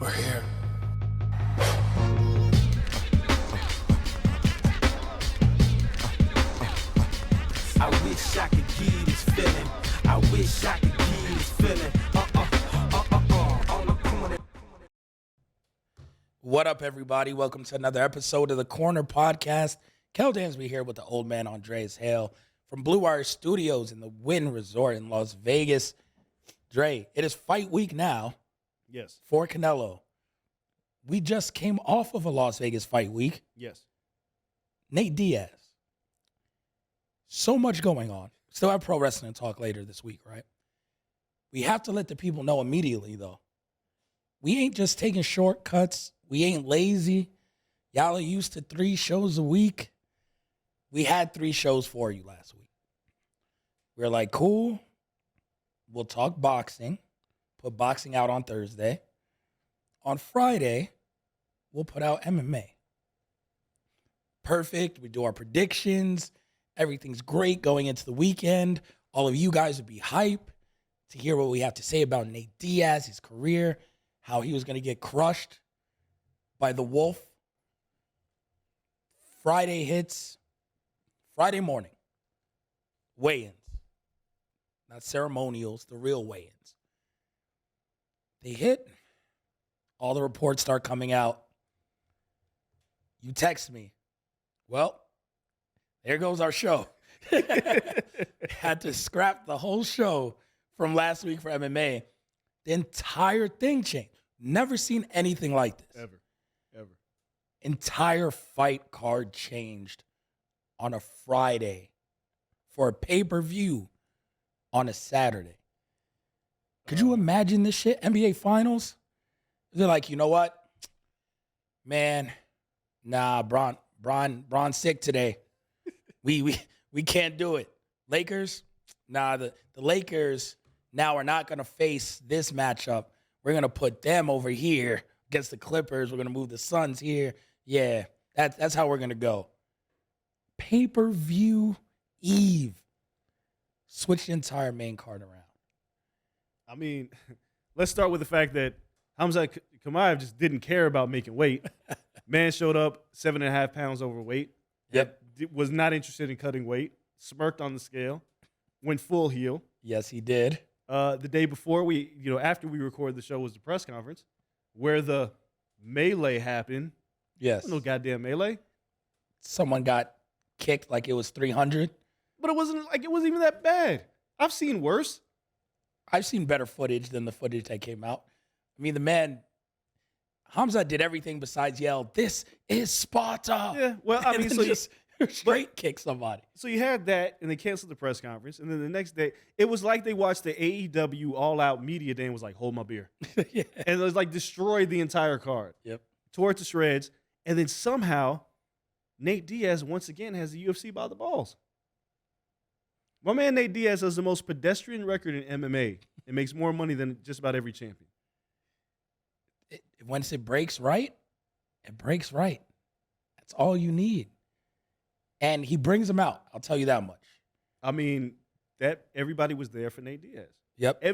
We're here. I wish I could give this feeling. I wish I could give this feeling. On the corner. What up, everybody? Welcome to another episode of the Corner Podcast. Kel Dansby here with the old man Andreas and Kel from Blue Wire Studios in the Wynn Resort in Las Vegas. Dre, it is fight week now. Yes. For Canelo. We just came off of a Las Vegas fight week. Yes. Nate Diaz. So much going on. Still have pro wrestling talk later this week, right? We have to let the people know immediately, though. We ain't just taking shortcuts. We ain't lazy. Y'all are used to 3 shows a week. We had 3 shows for you last week. We're like, cool. We'll talk boxing. Put boxing out on Thursday. On Friday, we'll put out MMA. Perfect. We do our predictions. Everything's great going into the weekend. All of you guys would be hype to hear what we have to say about Nate Diaz, his career, how he was going to get crushed by the Wolf. Friday hits. Friday morning. Weigh-ins. Not ceremonials, the real weigh-ins. They hit. All the reports start coming out. You text me. Well, there goes our show. Had to scrap the whole show from last week for MMA. The entire thing changed. Never seen anything like this. Ever. Entire fight card changed on a Friday for a pay-per-view on a Saturday. Could you imagine this shit? NBA Finals? They're like, you know what? Man, nah, Bron's sick today. We can't do it. Lakers? Nah, the Lakers now are not going to face this matchup. We're going to put them over here against the Clippers. We're going to move the Suns here. Yeah, that's how we're going to go. Pay-per-view Eve. Switch the entire main card around. I mean, let's start with the fact that Khamzat Chimaev just didn't care about making weight. Man showed up 7.5 pounds overweight. Yep. Was not interested in cutting weight. Smirked on the scale. Went full heel. Yes, he did. The day before after we recorded the show was the press conference where the melee happened. Yes. No goddamn melee. Someone got kicked like it was 300. But it wasn't even that bad. I've seen worse. I've seen better footage than the footage that came out. I mean, the man, Khamzat did everything besides yell, "This is Sparta." Yeah, well, I mean, so just straight kick somebody. So you had that, and they canceled the press conference. And then the next day, it was like they watched the AEW All Out Media Day and was like, hold my beer. Yeah. And it was like destroyed the entire card. Yep. Tore it to shreds. And then somehow, Nate Diaz once again has the UFC by the balls. My man Nate Diaz has the most pedestrian record in MMA. It makes more money than just about every champion. Once it breaks right, it breaks right. That's all you need. And he brings them out. I'll tell you that much. I mean, that everybody was there for Nate Diaz. Yep.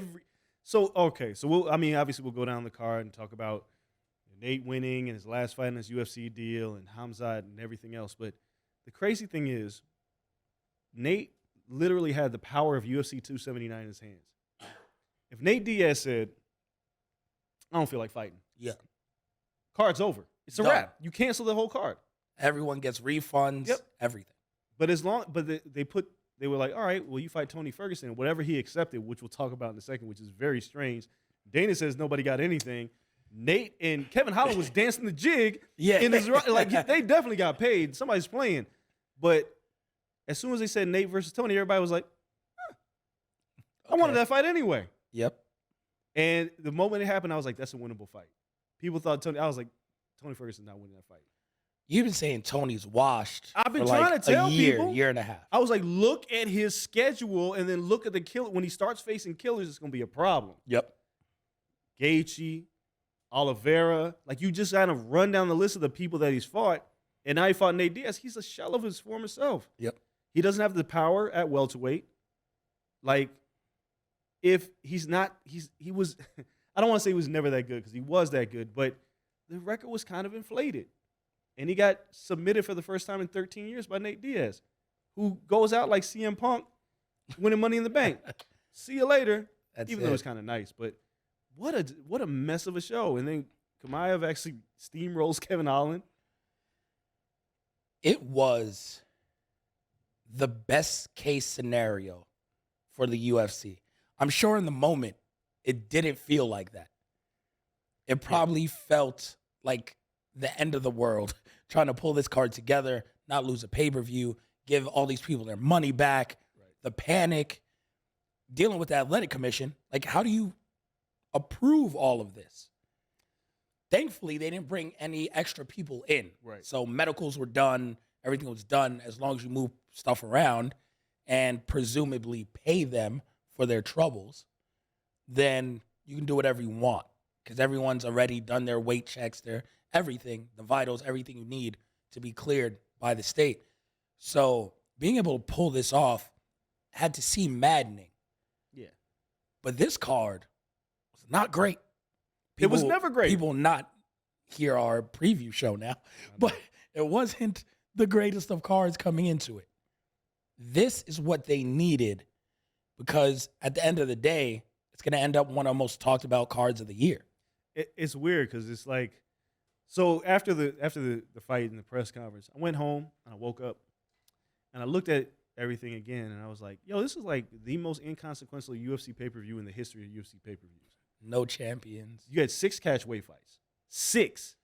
So obviously we'll go down the card and talk about Nate winning and his last fight in his UFC deal and Khamzat and everything else. But the crazy thing is, Nate literally had the power of UFC 279 in his hands. If Nate Diaz said, I don't feel like fighting. Yeah. Card's over. It's a Done. wrap. You cancel the whole card. Everyone gets refunds, Yep. everything. But they were like, all right, well, you fight Tony Ferguson. Whatever he accepted, which we'll talk about in a second, which is very strange. Dana says nobody got anything. Nate and Kevin Holland was dancing the jig. Yeah. They definitely got paid. Somebody's playing. But as soon as they said Nate versus Tony, everybody was like, I wanted that fight anyway. Yep. And the moment it happened, I was like, that's a winnable fight. People thought I was like, Tony Ferguson's not winning that fight. You've been saying Tony's washed. I've been for trying like to tell a year, people. year and a half. I was like, look at his schedule and then look at the killer. When he starts facing killers, it's going to be a problem. Yep. Gaethje, Oliveira. Like, you just kind of run down the list of the people that he's fought. And now he fought Nate Diaz. He's a shell of his former self. Yep. He doesn't have the power at welterweight. Like, if he's not, he was, I don't want to say he was never that good because he was that good, but the record was kind of inflated. And he got submitted for the first time in 13 years by Nate Diaz, who goes out like CM Punk winning Money in the Bank. See you later. Even though it's kind of nice, but what a mess of a show. And then Chimaev actually steamrolls Kevin Holland. It was the best case scenario for the UFC. I'm sure in the moment it didn't feel like that. It probably felt like the end of the world trying to pull this card together, not lose a pay-per-view, give all these people their money back, the panic, dealing with the athletic commission. Like, how do you approve all of this? Thankfully, they didn't bring any extra people in. Right. So medicals were done. Everything was done as long as you move stuff around and presumably pay them for their troubles. Then you can do whatever you want because everyone's already done their weight checks, their everything, the vitals, everything you need to be cleared by the state. So being able to pull this off had to seem maddening. Yeah. But this card was not great. It was never great. People not hear our preview show now, but it wasn't the greatest of cards coming into it. This is what they needed because at the end of the day, it's going to end up one of the most talked about cards of the year. It's weird because it's like, so after the fight and the press conference, I went home and I woke up and I looked at everything again and I was like, yo, this is like the most inconsequential UFC pay-per-view in the history of UFC pay-per-views. No champions. You had 6 catchweight fights. 6.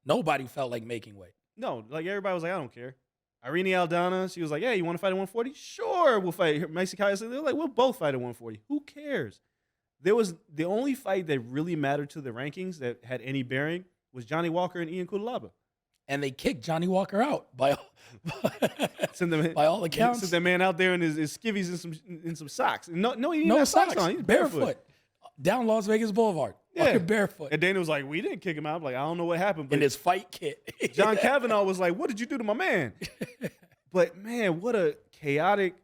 Nobody felt like making weight. No, like everybody was like, I don't care. Irene Aldana, she was like, hey, you want to fight at 140? Sure, we'll fight. Macy Kaya said, they're like, we'll both fight at 140. Who cares? There was the only fight that really mattered to the rankings that had any bearing was Johnny Walker and Ian Cutelaba. And they kicked Johnny Walker out by all accounts. Sent that man out there in his skivvies and some socks. No, he didn't have socks on. He's barefoot. Down Las Vegas Boulevard. Yeah, barefoot. And Dana was like, we didn't kick him out. I'm like, I don't know what happened. But in his fight kit. John Kavanaugh was like, what did you do to my man? But, man, what a chaotic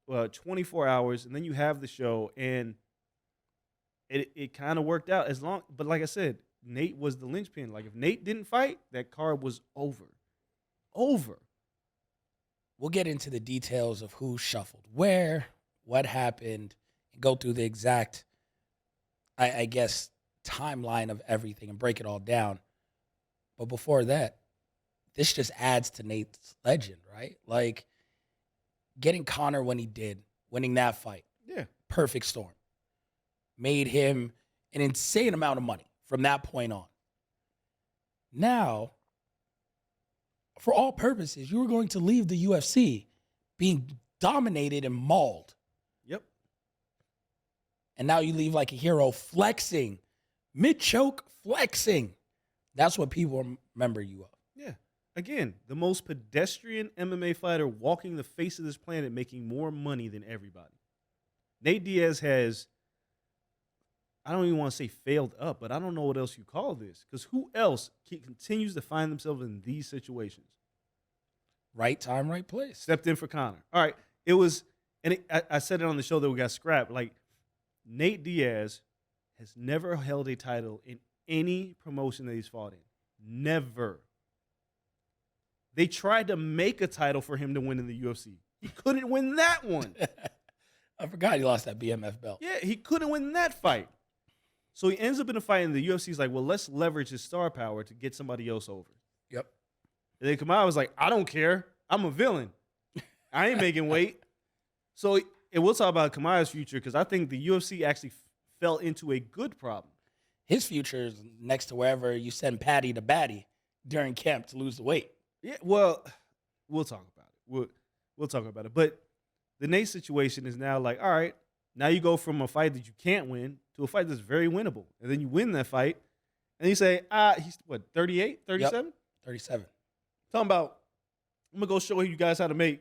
24 hours. And then you have the show, and it kind of worked out but like I said, Nate was the linchpin. Like, if Nate didn't fight, that card was over. We'll get into the details of who shuffled where, what happened, and go through the exact, I guess, timeline of everything and break it all down. But before that, this just adds to Nate's legend, right? Like, getting Conor when he did, winning that fight. Yeah. Perfect storm. Made him an insane amount of money from that point on. Now, for all purposes, you were going to leave the UFC being dominated and mauled. Yep. And now you leave like a hero flexing, mid-choke flexing. That's what people remember you of. Yeah. Again, the most pedestrian MMA fighter walking the face of this planet making more money than everybody. Nate Diaz has, I don't even want to say failed up, but I don't know what else you call this. Because who else continues to find themselves in these situations? Right time, right place. Stepped in for Conor. All right. It was, and I said it on the show that we got scrapped. Like, Nate Diaz has never held a title in any promotion that he's fought in. Never. They tried to make a title for him to win in the UFC. He couldn't win that one. I forgot he lost that BMF belt. Yeah, he couldn't win that fight. So he ends up in a fight, and the UFC's like, well, let's leverage his star power to get somebody else over. Yep. And then Chimaev was like, I don't care. I'm a villain. I ain't making weight. So, and we'll talk about Chimaev's future because I think the UFC actually fell into a good problem. His future is next to wherever you send Patty to Batty during camp to lose the weight. Yeah, well, we'll talk about it. We'll talk about it. But the Nate situation is now like, all right, now you go from a fight that you can't win to a fight that's very winnable. And then you win that fight, and you say, he's what, 38, 37? Yep, 37. Talking about, I'm going to go show you guys how to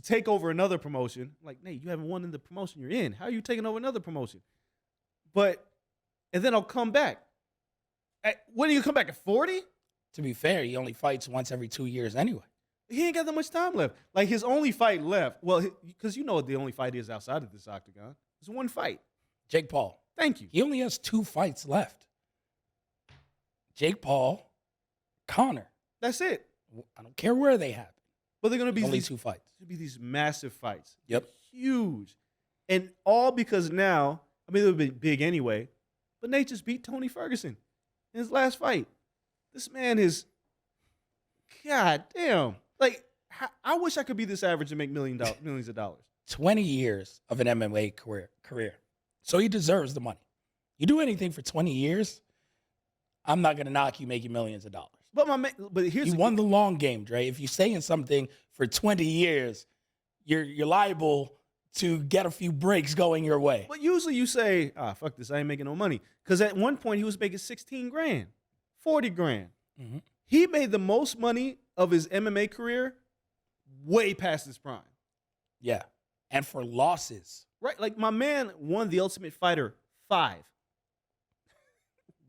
take over another promotion. I'm like, Nate, you haven't won in the promotion you're in. How are you taking over another promotion? And then I'll come back. When do you come back, at 40? To be fair, he only fights once every 2 years anyway. He ain't got that much time left. Like, his only fight left, well, because you know what the only fight is outside of this octagon. It's one fight. Jake Paul. Thank you. He only has 2 fights left. Jake Paul, Connor. That's it. I don't care where they happen. But they're going to be Only 2 fights. Going to be these massive fights. Yep. Huge. And all because now, I mean, they would be big anyway, but Nate just beat Tony Ferguson in his last fight. This man is, God damn. Like, I wish I could be this average and make millions of dollars. 20 years of an MMA career. So he deserves the money. You do anything for 20 years, I'm not going to knock you making millions of dollars. But here's He won the long game, Dre. If you stay in something for 20 years, you're liable to get a few breaks going your way. But usually you say, fuck this, I ain't making no money. Because at one point he was making 16 grand, 40 grand. Mm-hmm. He made the most money of his MMA career way past his prime. Yeah. And for losses. Right? Like, my man won the Ultimate Fighter 5.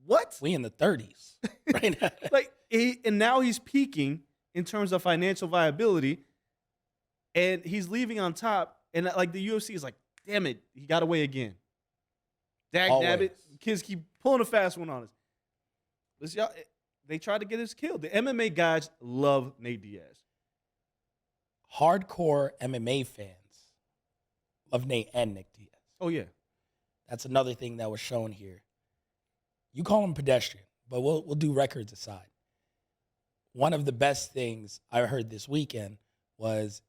What? We in the 30s. Right? Like, and now he's peaking in terms of financial viability, and he's leaving on top. And like the UFC is like, damn it, he got away again. Dag nabbit, kids keep pulling a fast one on us. Listen, y'all, they tried to get us killed. The MMA guys love Nate Diaz. Hardcore MMA fans love Nate and Nick Diaz. Oh yeah, that's another thing that was shown here. You call him pedestrian, but we'll do records aside. One of the best things I heard this weekend was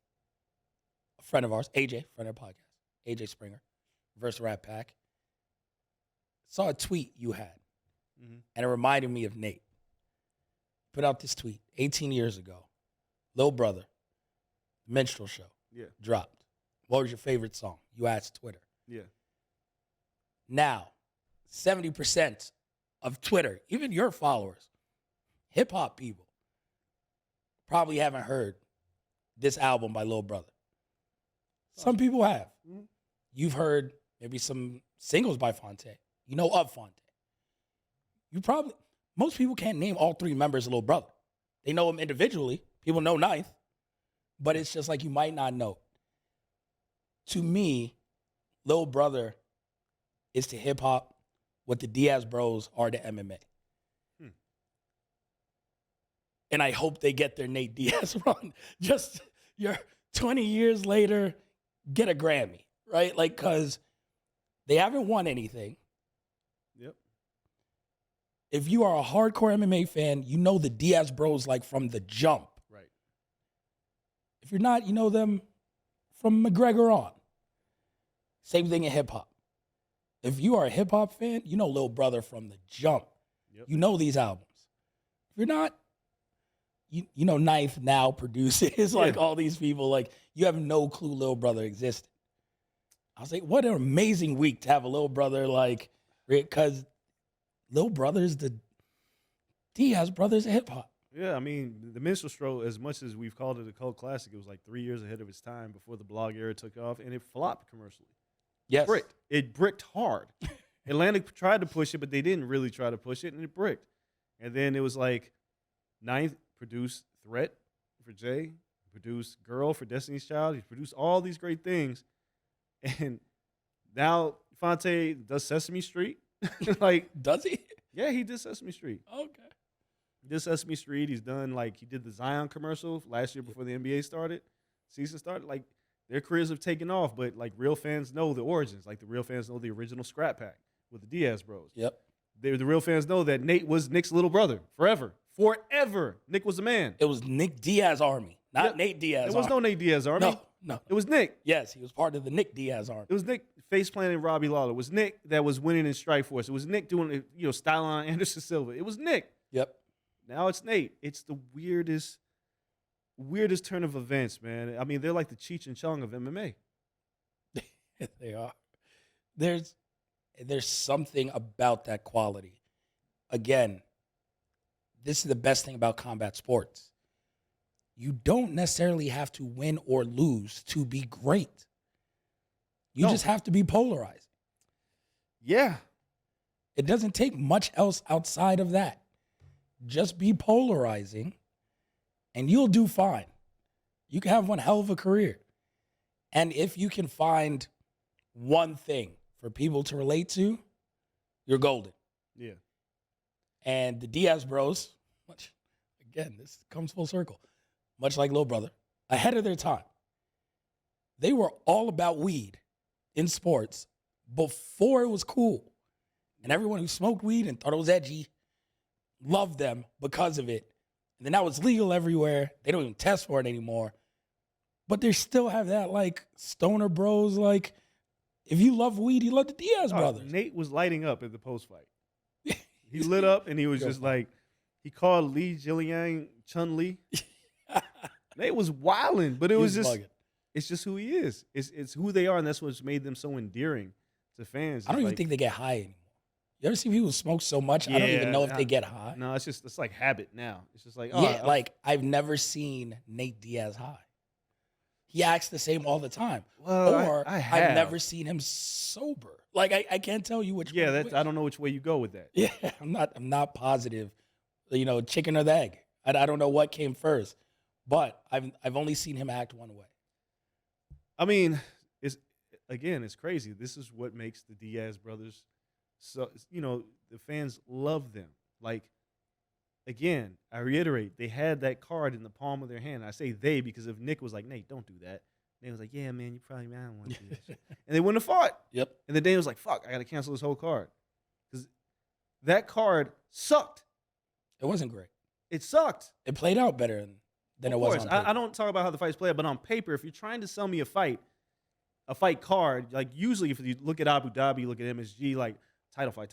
a friend of ours, AJ, friend of our podcast, AJ Springer, versus Rat Pack. Saw a tweet you had, and it reminded me of Nate. Put out this tweet 18 years ago. Lil Brother, Minstrel Show, dropped. What was your favorite song? You asked Twitter. Yeah. Now, 70% of Twitter, even your followers, hip-hop people, probably haven't heard this album by Lil Brother. Some people have. You've heard maybe some singles by Fonte. You know of Fonte. Most people can't name all 3 members of Lil Brother. They know him individually. People know Ninth. But it's just like you might not know. To me, Lil Brother is to hip-hop what the Diaz Bros are to MMA. And I hope they get their Nate Diaz run. Just you're 20 years later, get a Grammy, right? Like, because they haven't won anything. Yep. If you are a hardcore MMA fan, you know the Diaz Bros like from the jump. Right. If you're not, you know them from McGregor on. Same thing in hip-hop. If you are a hip-hop fan, you know Lil Brother from the jump. Yep. You know these albums. If you're not, you know Knife now produces, like all these people, like you have no clue Lil Brother existed. I was like, what an amazing week to have a Lil Brother, like, because Lil Brother's the Diaz Brothers of hip-hop. Yeah, I mean, the Minstrel Show, as much as we've called it a cult classic, it was like 3 years ahead of its time before the blog era took off, and it flopped commercially. Yes. It bricked hard. Atlantic tried to push it, but they didn't really try to push it, and it bricked. And then it was like Ninth produced Threat for Jay, produced Girl for Destiny's Child. He produced all these great things. And now Fonte does Sesame Street. Like, does he? Yeah, he did Sesame Street. Okay. He did Sesame Street. He's done, like, he did the Zion commercial last year before the NBA season started. Like, their careers have taken off, but, like, real fans know the origins. Like, the real fans know the original Scrap Pack with the Diaz Bros. Yep. The real fans know that Nate was Nick's little brother forever. Forever. Nick was the man. It was Nick Diaz Army, not Nate Diaz Army. There was no Nate Diaz Army. No. It was Nick. Yes, he was part of the Nick Diaz Army. It was Nick face planting Robbie Lawler. It was Nick that was winning in Strikeforce. It was Nick doing, styling on Anderson Silva. It was Nick. Yep. Now it's Nate. It's the weirdest turn of events, man. I mean, they're like the Cheech and Chong of MMA. They are. There's something about that quality. Again, this is the best thing about combat sports. You don't necessarily have to win or lose to be great. You just have to be polarizing. Yeah. It doesn't take much else outside of that. Just be polarizing, and you'll do fine. You can have one hell of a career. And if you can find one thing for people to relate to, you're golden. Yeah. And the Diaz Bros, again, this comes full circle, much like Lil Brother, ahead of their time. They were all about weed in sports before it was cool. And everyone who smoked weed and thought it was edgy loved them because of it. And then now it's legal everywhere. They don't even test for it anymore. But they still have that, like, stoner bros. Like, if you love weed, you love the Diaz brothers. Nate was lighting up at the post-fight. He lit up, and he was just like, he called Lee Jillian Chun-Li. Nate was wilding, but it was just, bugging. It's just who he is. It's who they are, and that's what's made them so endearing to fans. I don't even think they get high anymore. You ever see people smoke so much? I don't even know if they get high. No, it's like habit now. It's just like, like I've never seen Nate Diaz high. He acts the same all the time. Well, or I've never seen him sober. Like I can't tell you which. Yeah, I don't know which way you go with that. Yeah, I'm not positive. You know, chicken or the egg. I don't know what came first, but I've only seen him act one way. I mean, it's crazy. This is what makes the Diaz brothers. So, the fans love them. Like, again, I reiterate, they had that card in the palm of their hand. I say they because if Nick was like, Nate, don't do that. Nate was like, yeah, man, you probably don't want to do that shit. And they wouldn't have fought. Yep. And then Dane was like, fuck, I got to cancel this whole card. Because that card sucked. It wasn't great. It sucked. It played out better than it was on paper. I don't talk about how the fights play out, but on paper, if you're trying to sell me a fight card, like usually if you look at Abu Dhabi, you look at MSG, like, title fight,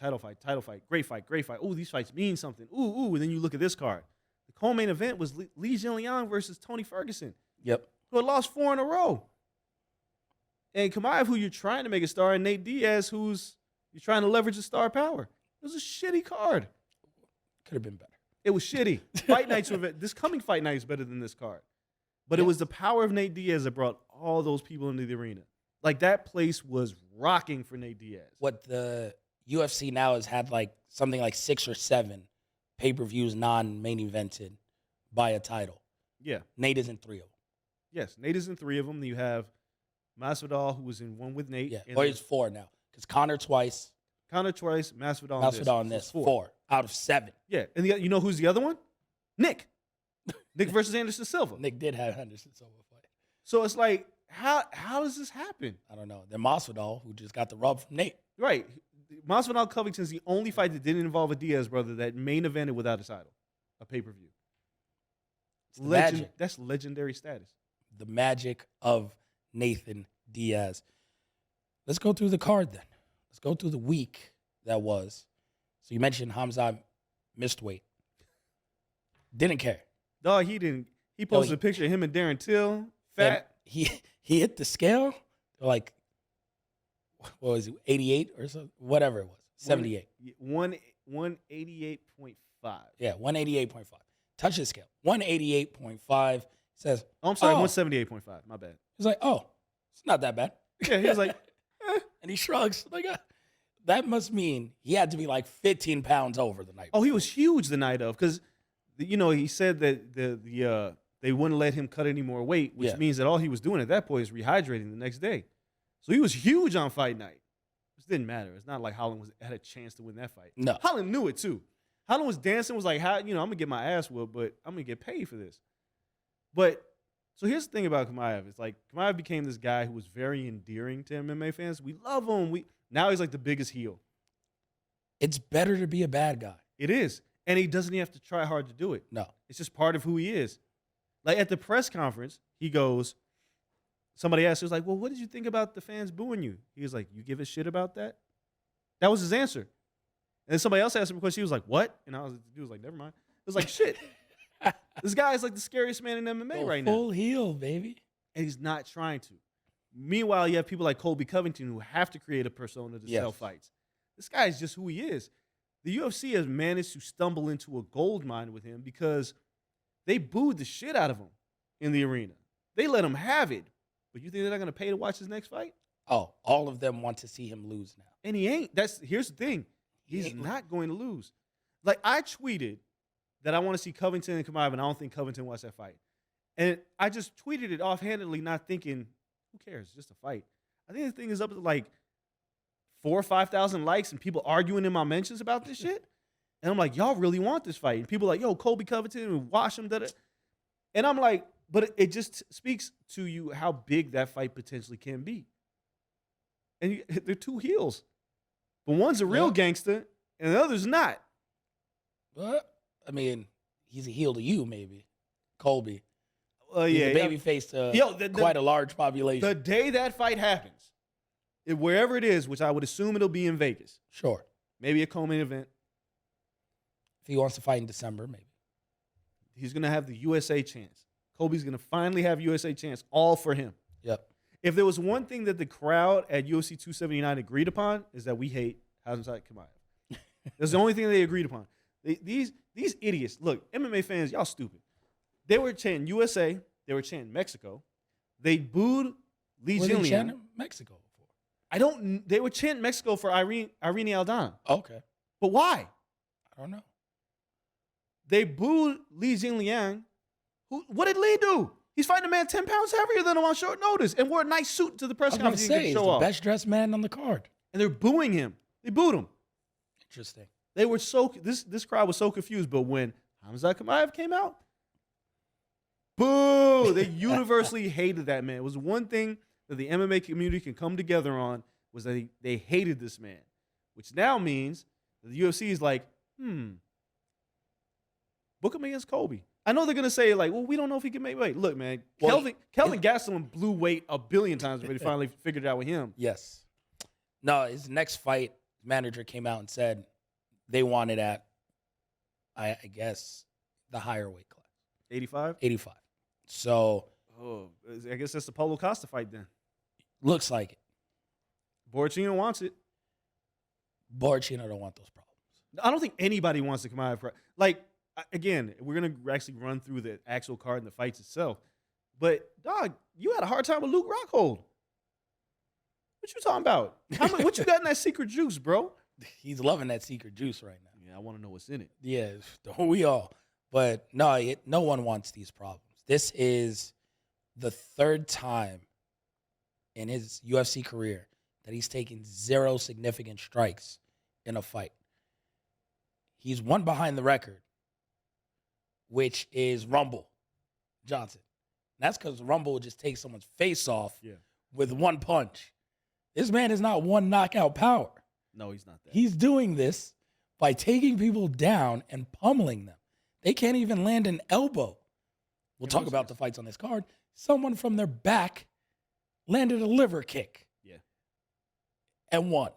great fight. Oh, these fights mean something. Ooh, and then you look at this card. The co-main event was Lee Jillian versus Tony Ferguson. Yep. Who had lost 4 in a row. And Chimaev, who you're trying to make a star, and Nate Diaz, who's you're trying to leverage the star power. It was a shitty card. Could have been better. It was shitty. Fight nights this coming fight night is better than this card. But It was the power of Nate Diaz that brought all those people into the arena. Like, that place was rocking for Nate Diaz. What the UFC now has had like something like 6 or 7 pay-per-views non-main evented by a title. Yeah. Nate is in 3 of them. Yes, Nate is in 3 of them. You have Masvidal, who was in 1 with Nate. Yeah, or he's 4 now. Because Conor twice. Masvidal in this. 4 out of 7. Yeah, and you know who's the other one? Nick. Nick versus Anderson Silva. Nick did have Anderson Silva fight. So it's like, how does this happen? I don't know. Then Masvidal, who just got the rub from Nate. Right. Masvidal Covington's the only fight that didn't involve a Diaz brother that main evented without a title, a pay-per-view. Magic. That's legendary status. The magic of Nathan Diaz. Let's go through the card then. Let's go through the week that was. So you mentioned Khamzat missed weight. Didn't care. Dog, he didn't. He posted a picture of him and Darren Till, fat. He hit the scale, like, what was it, 88 or something? Whatever it was, 78. 188.5. Yeah, 188.5. Touch the scale. 188.5. Says, I'm sorry, 178.5. My bad. He's like, oh, it's not that bad. Yeah, he was like, And he shrugs. Like, that must mean he had to be like 15 pounds over the night. Oh, he was huge the night of, because, he said that they wouldn't let him cut any more weight, which means that all he was doing at that point is rehydrating the next day. So he was huge on fight night. It didn't matter. It's not like Holland had a chance to win that fight. No. Holland knew it too. Holland was dancing, was like, I'm going to get my ass whooped, but I'm going to get paid for this. But, so here's the thing about Chimaev. It's like, Chimaev became this guy who was very endearing to MMA fans. We love him. Now he's like the biggest heel. It's better to be a bad guy. It is. And he doesn't even have to try hard to do it. No. It's just part of who he is. Like, at the press conference, he goes, somebody asked, he was like, well, what did you think about the fans booing you? He was like, you give a shit about that? That was his answer. And then somebody else asked him a question. He was like, what? And he was like, never mind. It was like, shit. This guy is like the scariest man in MMA right now. Full heel, baby. And he's not trying to. Meanwhile, you have people like Colby Covington who have to create a persona to sell fights. This guy is just who he is. The UFC has managed to stumble into a gold mine with him because they booed the shit out of him in the arena. They let him have it. But you think they're not going to pay to watch his next fight? Oh, all of them want to see him lose now. And he ain't. Here's the thing. He's not going to lose. Like, I tweeted that I want to see Covington and Chimaev, and I don't think Covington watched that fight. And I just tweeted it offhandedly, not thinking, who cares? It's just a fight. I think the thing is up to like 4,000 or 5,000 likes and people arguing in my mentions about this shit. And I'm like, y'all really want this fight? And people are like, yo, Colby Covington, and wash him. Da-da. And I'm like, but it just speaks to you how big that fight potentially can be. And they're two heels. But one's a real gangster and the other's not. But, I mean, he's a heel to you, maybe. Colby. Yeah. He's a baby face to quite a large population. The day that fight happens, wherever it is, which I would assume it'll be in Vegas. Sure. Maybe a co-main event. If he wants to fight in December, maybe. He's going to have the USA chance. Colby's going to finally have USA chance, all for him. Yep. If there was one thing that the crowd at UFC 279 agreed upon, is that we hate Khamzat Chimaev. That's the only thing they agreed upon. These idiots, look, MMA fans, y'all stupid. They were chanting USA. They were chanting Mexico. They booed Li What are they Jinliang. chanting Mexico for? They were chanting Mexico for Irene Aldana. Okay. But why? I don't know. They booed Li Jinliang. What did Li do? He's fighting a man 10 pounds heavier than him on short notice and wore a nice suit to the press I was going to conference. say, He he's didn't the show up. best dressed man on the card. And they're booing him. They booed him. Interesting. They were this crowd was so confused. But when Khamzat Chimaev came out, boo! They universally hated that man. It was one thing that the MMA community can come together on, was that they hated this man, which now means that the UFC is like, book him against Colby. I know they're gonna say like, well, we don't know if he can make weight. Look, man, Well, Kelvin Gastelum blew weight a billion times before they finally figured it out with him. Yes. No, his next fight, manager came out and said they wanted at, I guess, the higher weight class. 85? 85. So, I guess that's the Paulo Costa fight then. looks like it. Borchino wants it. Borchino don't want those problems. I don't think anybody wants to come out of like, again, we're going to actually run through the actual card and the fights itself. But, dog, you had a hard time with Luke Rockhold. What you talking about? What you got in that secret juice, bro? He's loving that secret juice right now. Yeah, I want to know what's in it. Yeah, don't we all? But no, no one wants these problems. This is the third time in his UFC career that he's taken 0 significant strikes in a fight. He's one behind the record, which is Rumble Johnson. And that's because Rumble will just take someone's face off with one punch. This man is not one knockout power. No, he's not that. He's doing this by taking people down and pummeling them. They can't even land an elbow. We'll talk about the fights on this card. Someone from their back landed a liver kick. Yeah. And won.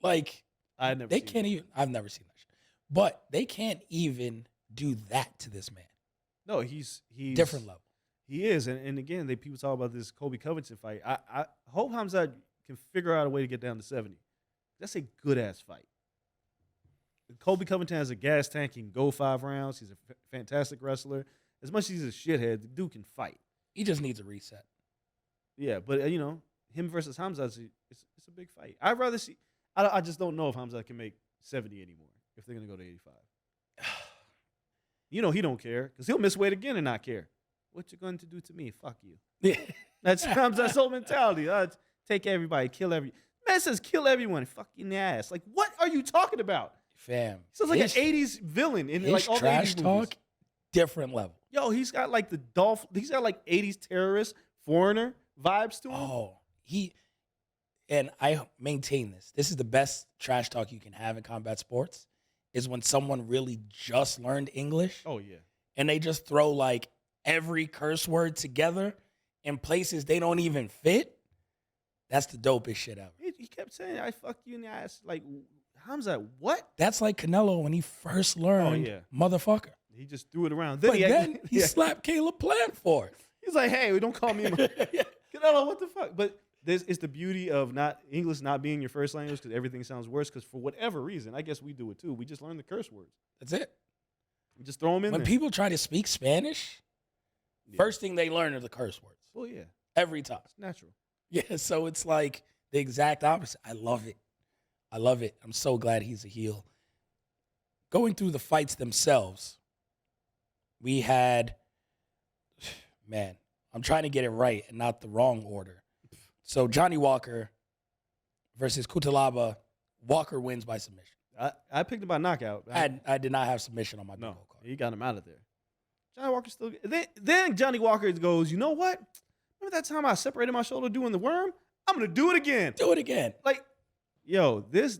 Like, I've never seen that shit. But they can't even do that to this man. No, he's different level. He is. And again, people talk about this Colby Covington fight. I hope Khamzat can figure out a way to get down to 70. That's a good-ass fight. Colby Covington has a gas tank. He can go 5 rounds. He's a fantastic wrestler. As much as he's a shithead, the dude can fight. He just needs a reset. Yeah, but, him versus Khamzat, it's a big fight. I'd rather see – I just don't know if Khamzat can make 70 anymore, if they're going to go to 85. He don't care, because he'll miss weight again and not care. What you going to do to me? Fuck you. That's Khamzat's whole mentality. Take everybody, kill every – man says kill everyone, fuck you in the ass. Like, what are you talking about? Fam. He sounds like an 80s villain in like all the 80s trash movies. talk, different level. Yo, he's got like he's got like 80s terrorist, foreigner vibes to him. Oh, and I maintain this. This is the best trash talk you can have in combat sports, is when someone really just learned English. Oh, yeah. And they just throw like every curse word together in places they don't even fit. That's the dopest shit ever. He kept saying, I fuck you in the ass. Like, Khamzat, what? That's like Canelo when he first learned motherfucker. He just threw it around. But then he slapped Caleb Plant for it. He's like, hey, don't call me Canelo, what the fuck? But this is the beauty of English not being your first language, because everything sounds worse, because for whatever reason, I guess we do it too. We just learn the curse words. That's it. We just throw them in when there. People try to speak Spanish, first thing they learn are the curse words. Well, yeah. Every time. It's natural. Yeah, so it's like the exact opposite. I love it. I love it. I'm so glad he's a heel. Going through the fights themselves, we had, man, I'm trying to get it right and not the wrong order. So Johnny Walker versus Kutalaba Walker wins by submission. I picked him by knockout. I did not have submission on my No, bingo card. he got him out of there. Johnny Walker still. Then Johnny Walker goes, you know what? Remember that time I separated my shoulder doing the worm? I'm gonna do it again. Do it again. Like, yo, if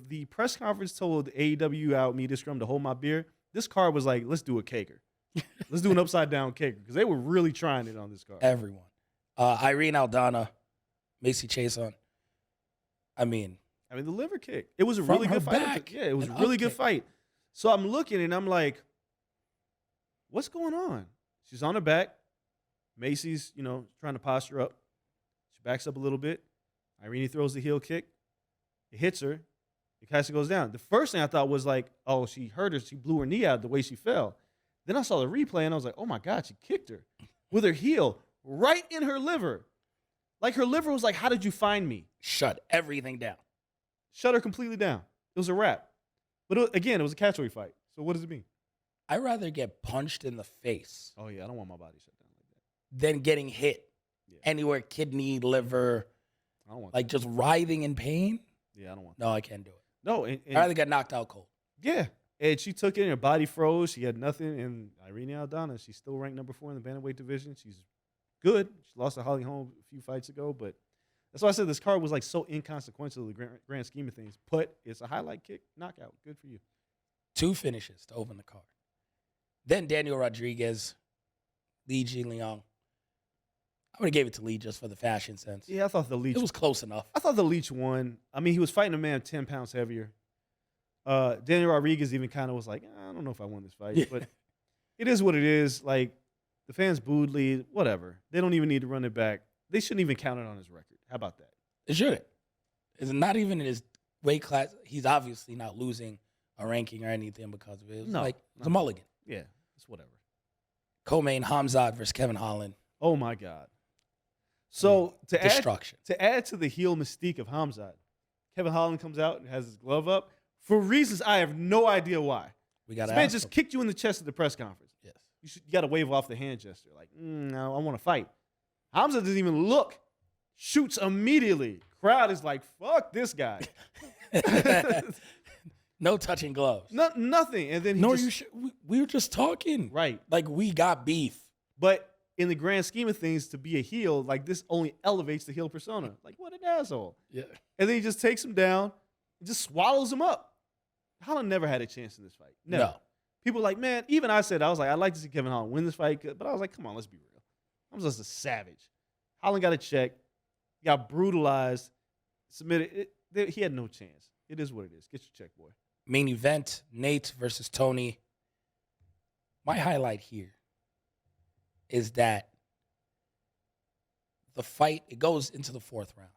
the press conference told AEW out me this scrum to hold my beer, this card was like, let's do a caker. Let's do an upside down caker because they were really trying it on this card. Everyone. Irene Aldana, Macy Chason. I mean, the liver kick. It was a From really her good fight. back, Yeah, it was a an really up good kick. fight. So I'm looking and I'm like, what's going on? She's on her back. Macy's, trying to posture up. She backs up a little bit. Irene throws the heel kick. It hits her. It kind of goes down. The first thing I thought was like, oh, she hurt her. She blew her knee out the way she fell. Then I saw the replay and I was like, oh my God, she kicked her with her heel right in her liver. Like her liver was like, how did you find me? shut everything down. Shut her completely down. It was a wrap. But it was a catchweight fight. So what does it mean? I'd rather get punched in the face Oh, yeah, I don't want my body shut down like that. than getting hit Yeah. anywhere, kidney, liver, I don't want like just writhing in pain. that. Yeah, I don't want that. No, I can't do it. No, I'd rather get knocked out cold. yeah. And she took it and her body froze. She had nothing. And Irene Aldana, she's still ranked number 4 in the bantamweight division. She's good. She lost to Holly Holm a few fights ago, but that's why I said this card was like so inconsequential in the grand scheme of things. But it's a highlight kick knockout. Good for you. 2 finishes to open the card. Then Daniel Rodriguez, Li Jinliang. I would have gave it to Lee just for the fashion sense. Yeah, I thought the Leech. It was close enough. I thought the Leech won. I mean, he was fighting a man 10 pounds heavier. Daniel Rodriguez even kind of was like, I don't know if I won this fight, Yeah. but it is what it is. Like, the fans booed Lee, whatever. They don't even need to run it back. They shouldn't even count it on his record. How about that? It shouldn't. It's not even in his weight class. He's obviously not losing a ranking or anything because of it. It was like it's a mulligan. Yeah, it's whatever. Co-main Khamzat versus Kevin Holland. Oh my God. So Destruction. to add to the heel mystique of Khamzat, Kevin Holland comes out and has his glove up for reasons I have no idea why. We got This to man ask just him. kicked you in the chest at the press conference. Yes. You got to wave off the hand gesture. Like, no, I want to fight. Hamza doesn't even look. Shoots immediately. Crowd is like, fuck this guy. No touching gloves. Nothing. And then he No, just, you should. We were just talking. right. Like we got beef. But in the grand scheme of things, to be a heel, like this only elevates the heel persona. Like, what an asshole. Yeah. And then he just takes him down and just swallows him up. Holland never had a chance in this fight. Never. No. People were like, man, even I said, I was like, I'd like to see Kevin Holland win this fight. But I was like, come on, let's be real. I'm just a savage. Holland got a check. Got brutalized. Submitted. He had no chance. It is what it is. Get your check, boy. Main event: Nate versus Tony. My highlight here is that the fight, it goes into the 4th round,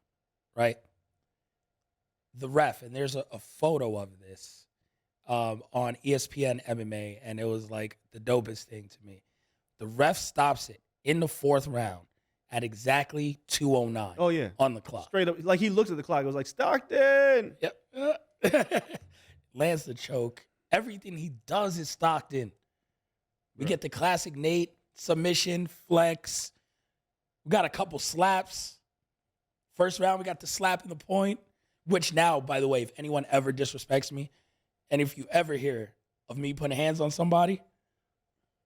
right? The ref, and there's a photo of this on ESPN MMA, and it was like the dopest thing to me. The ref stops it in the 4th round at exactly 2:09 Oh, yeah. on the clock. Straight up. Like, he looked at the clock. It was like, Stockton. Yep. Lands the choke. Everything he does is Stockton. We get the classic Nate submission, flex. We got a couple slaps. First round, we got the slap in the point, which now, by the way, if anyone ever disrespects me, and if you ever hear of me putting hands on somebody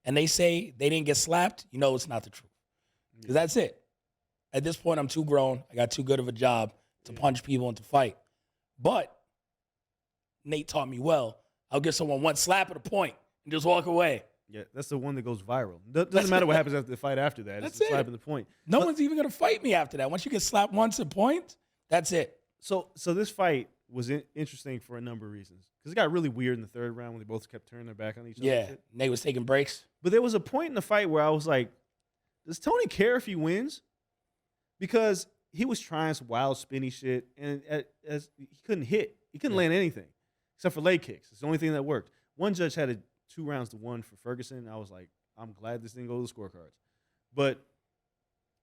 and they say they didn't get slapped, you know it's not the truth. Because that's it. At this point, I'm too grown. I got too good of a job to punch people and to fight. But Nate taught me well. I'll give someone one slap at a point and just walk away. Yeah, that's the one that goes viral. Doesn't matter what happens after the fight after that. It's That's the slap it. in the point. No one's even going to fight me after that. Once you get slapped once at point, that's it. So this fight was interesting for a number of reasons. Because it got really weird in the 3rd round when they both kept turning their back on each other. Yeah, Nate was taking breaks. But there was a point in the fight where I was like, does Tony care if he wins? Because he was trying some wild spinny shit, and as he couldn't hit. He couldn't land anything except for leg kicks. It's the only thing that worked. One judge had a 2-1 for Ferguson. I was like, I'm glad this didn't go to the scorecards. But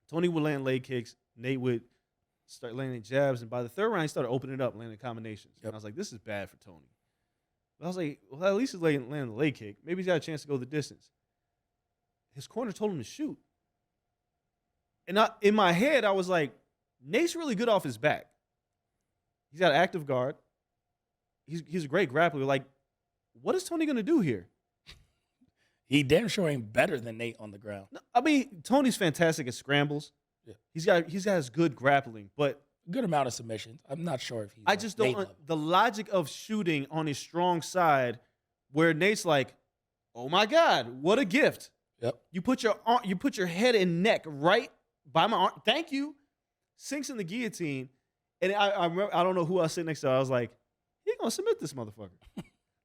Tony would land leg kicks. Nate would start landing jabs. And by the 3rd round, he started opening it up, landing combinations. Yep. And I was like, this is bad for Tony. But I was like, well, at least he's landing the leg kick. Maybe he's got a chance to go the distance. His corner told him to shoot. And in my head, I was like, Nate's really good off his back. He's got an active guard. He's a great grappler. Like, what is Tony going to do here? He damn sure ain't better than Nate on the ground. No, I mean, Tony's fantastic at scrambles. Yeah. He's got his good grappling, but Good amount of submissions. I'm not sure if he's. I just don't the logic of shooting on his strong side, where Nate's like, "Oh my God, what a gift!" Yep. You put your head and neck right by my arm. Thank you. Sinks in the guillotine, and I remember, I don't know who I was sitting next to. I was like, "He gonna submit this motherfucker."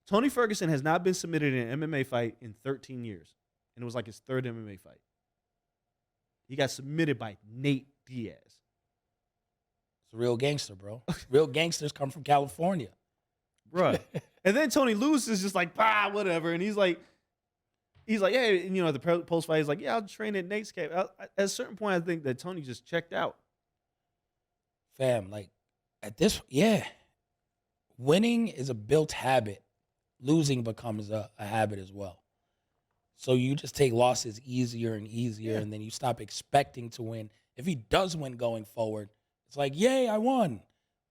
Tony Ferguson has not been submitted in an MMA fight in 13 years, and it was like his third MMA fight. He got submitted by Nate Diaz. It's a real gangster, bro. Real gangsters come from California. Bruh. And then Tony loses, just like, bah, whatever. And he's like, hey, and, at the post fight, he's like, yeah, I'll train at Nate's camp. At a certain point, I think that Tony just checked out. Fam, like, at this, yeah. Winning is a built habit. Losing becomes a habit as well. So you just take losses easier and easier, and then you stop expecting to win. If he does win going forward, it's like, yay, I won.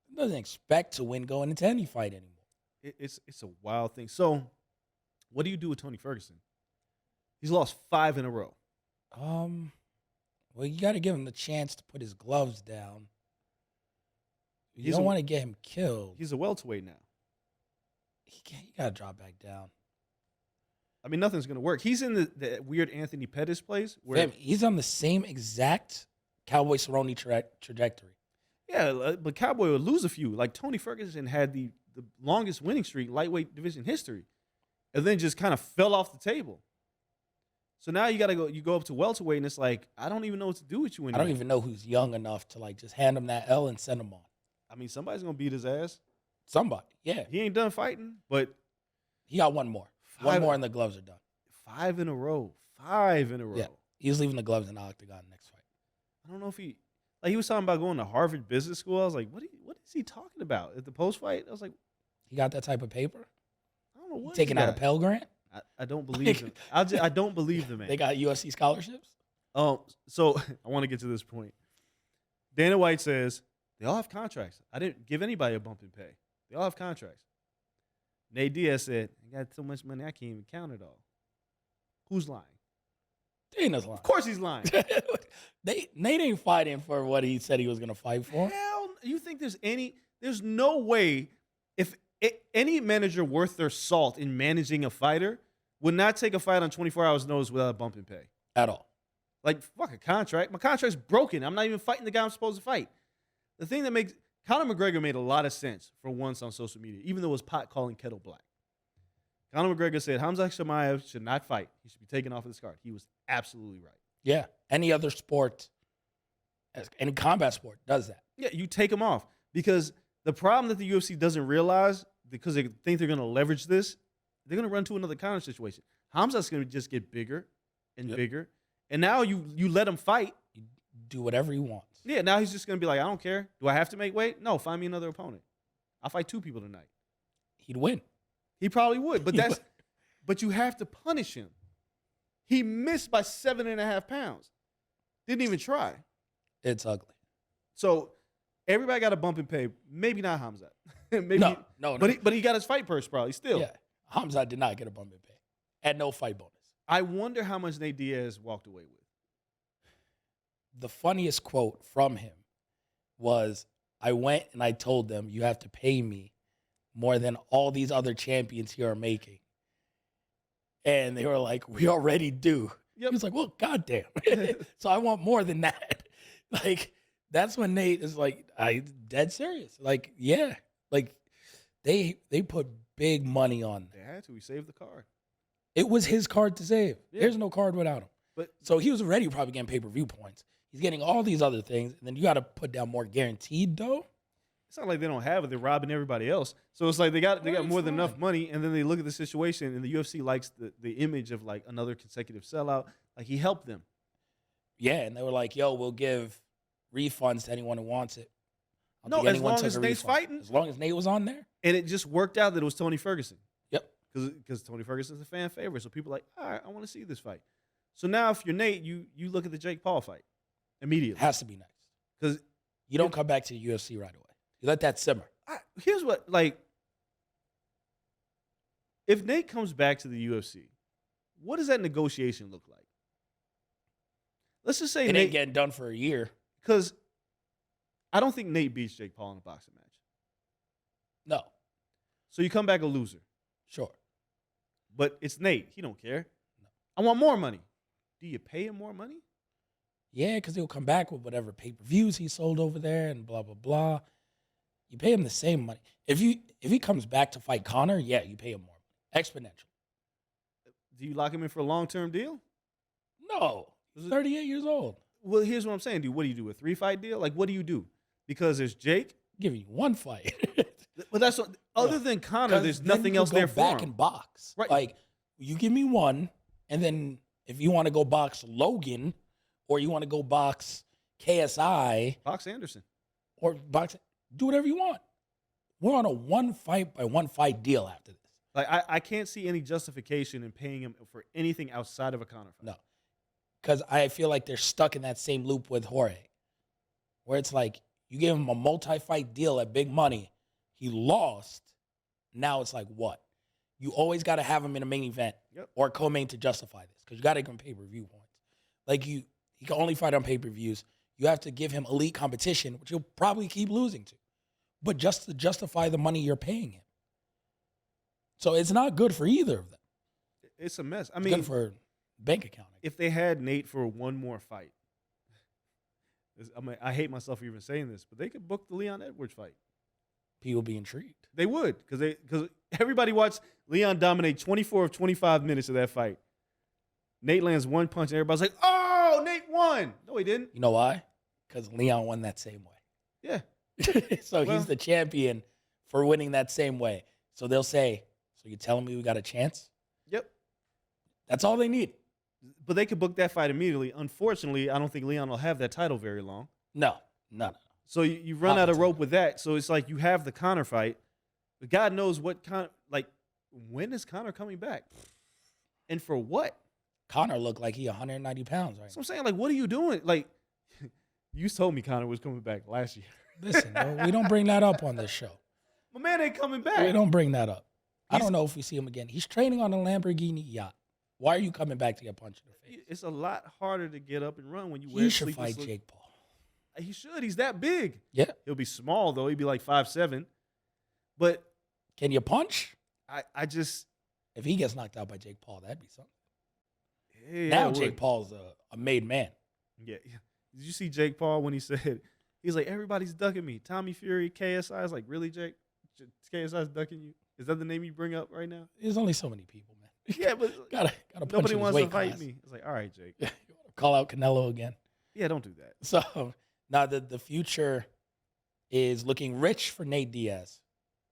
He doesn't expect to win going into any fight anymore. It's a wild thing. So what do you do with Tony Ferguson? He's lost 5 in a row. Well, you got to give him the chance to put his gloves down. You don't want to get him killed. He's a welterweight now. He got to drop back down. I mean, nothing's going to work. He's in the weird Anthony Pettis place. Where Fam, he's on the same exact Cowboy Cerrone trajectory. Yeah, but Cowboy would lose a few. Like, Tony Ferguson had the longest winning streak, lightweight division history, and then just kind of fell off the table. So now you go up to welterweight, and it's like, I don't even know what to do with you anymore. I don't even know who's young enough to, like, just hand him that L and send him on. I mean, somebody's going to beat his ass. Somebody, yeah. He ain't done fighting, but he got one more. One more and the gloves are done. 5 in a row. 5 in a row. Yeah, he's leaving the gloves in the octagon next fight. I don't know if he was talking about going to Harvard Business School. I was like, what is he talking about at the post fight? I was like, he got that type of paper? I don't know what taking out a Pell Grant? I don't believe him. I don't believe the man. They got UFC scholarships? So I want to get to this point. Dana White says they all have contracts. I didn't give anybody a bump in pay. They all have contracts. Nate Diaz said, I got so much money I can't even count it all. Who's lying? Dana's lying. Of course he's lying. Nate ain't fighting for what he said he was going to fight for. Hell, you think there's no way if any manager worth their salt in managing a fighter would not take a fight on 24 hours notice without a bump in pay. At all. Like, fuck a contract. My contract's broken. I'm not even fighting the guy I'm supposed to fight. The thing that makes Conor McGregor made a lot of sense for once on social media, even though it was pot calling kettle black. Conor McGregor said Khamzat Chimaev should not fight. He should be taken off of this card. He was absolutely right. Yeah. Any other sport, any combat sport does that. Yeah, you take him off. Because the problem that the UFC doesn't realize, because they think they're going to leverage this, they're going to run to another counter situation. Khamzat's going to just get bigger and bigger. And now you let him fight. You do whatever he wants. Yeah, now he's just going to be like, I don't care. Do I have to make weight? No, find me another opponent. I'll fight 2 people tonight. He'd win. He probably would, but you have to punish him. He missed by 7.5 pounds. Didn't even try. It's ugly. So everybody got a bump in pay. Maybe not Khamzat. Maybe No. But he got his fight purse probably still. Yeah. Khamzat did not get a bump in pay. Had no fight bonus. I wonder how much Nate Diaz walked away with. The funniest quote from him was, I went and I told them, you have to pay me more than all these other champions here are making. And they were like, we already do. Yep. He was like, well, goddamn. So I want more than that. Like, that's when Nate is like, I dead serious. Like, yeah. Like, they put big money on that. They had to. He saved the card. It was his card to save. Yeah. There's no card without him. But so he was already probably getting pay-per-view points. He's getting all these other things, and then you got to put down more guaranteed dough. It's not like they don't have it. They're robbing everybody else. So it's like they got more than enough money, and then they look at the situation, and the UFC likes the image of like another consecutive sellout. Like, he helped them. Yeah, and they were like, yo, we'll give refunds to anyone who wants it. No, as long as Nate's fighting. As long as Nate was on there. And it just worked out that it was Tony Ferguson. Yep. Because Tony Ferguson's a fan favorite. So people are like, all right, I want to see this fight. So now if you're Nate, you look at the Jake Paul fight immediately. It has to be next. Because you don't come back to the UFC right away. You let that simmer. Here's what, like, if Nate comes back to the UFC, what does that negotiation look like? Let's just say It Nate, ain't getting done for a year. because I don't think Nate beats Jake Paul in a boxing match. No, So you come back a loser. sure. But it's Nate. He don't care. No. I want more money. Do you pay him more money? Yeah, because he'll come back with whatever pay-per-views he sold over there and blah, blah, blah. You pay him the same money. If he comes back to fight Conor, yeah, you pay him more. Exponential. Do you lock him in for a long-term deal? No. He's 38 years old. Well, here's what I'm saying, dude. What do you do? A 3-fight deal? Like, what do you do? Because there's Jake. Giving you one fight. But that's what, other than Conor, there's nothing else there for back him. and box. Right. Like, you give me one, and then if you want to go box Logan, or you want to go box KSI, Box Anderson. or box, do whatever you want. We're on a one fight by one fight deal after this. Like, I can't see any justification in paying him for anything outside of a Conor fight. No. Because I feel like they're stuck in that same loop with Jorge, where it's like you give him a multi-fight deal at big money. He lost. Now it's like, what? You always got to have him in a main event or co-main to justify this, because you got to give him pay-per-view points. Like, he can only fight on pay-per-views. You have to give him elite competition, which he'll probably keep losing to, but just to justify the money you're paying him. So it's not good for either of them. It's a mess. I It's mean, good for bank account. if they had Nate for one more fight, I hate myself for even saying this, but they could book the Leon Edwards fight. People be intrigued. They would, because everybody watched Leon dominate 24 of 25 minutes of that fight. Nate lands one punch, and everybody's like, "Oh, Nate won!" No, he didn't. You know why? Because Leon won that same way. Yeah. So Well- he's the champion for winning that same way. So they'll say, "So you're telling me we got a chance?" Yep. That's all they need. But they could book that fight immediately. Unfortunately, I don't think Leon will have that title very long. No. So you run out of rope with that. So it's like you have the Conor fight, but God knows what when is Conor coming back? And for what? Conor looked like he 190 pounds right So I'm saying, like, what are you doing? Like, you told me Conor was coming back last year. now. Listen, bro, we don't bring that up on this show. My man ain't coming back. We don't bring that up. I don't know if we see him again. He's training on a Lamborghini yacht. Why are you coming back to get punched in the face? It's a lot harder to get up and run when you wear He should sleeveless fight Jake Paul. He should. He's that big. Yeah. He'll be small, though. He'd be like 5'7". But Can you punch? I just... If he gets knocked out by Jake Paul, that'd be something. Yeah, Now it Jake would. Paul's a made man. Yeah. Did you see Jake Paul when he said, he's like, everybody's ducking me. Tommy Fury, KSI. I was like, really, Jake? KSI's ducking you? Is that the name you bring up right now? There's only so many people, man. Yeah, but gotta punch nobody in his wants weight to fight class. me. It's like, all right, Jake. You wanna call out Canelo again. Yeah, don't do that. So now the future is looking rich for Nate Diaz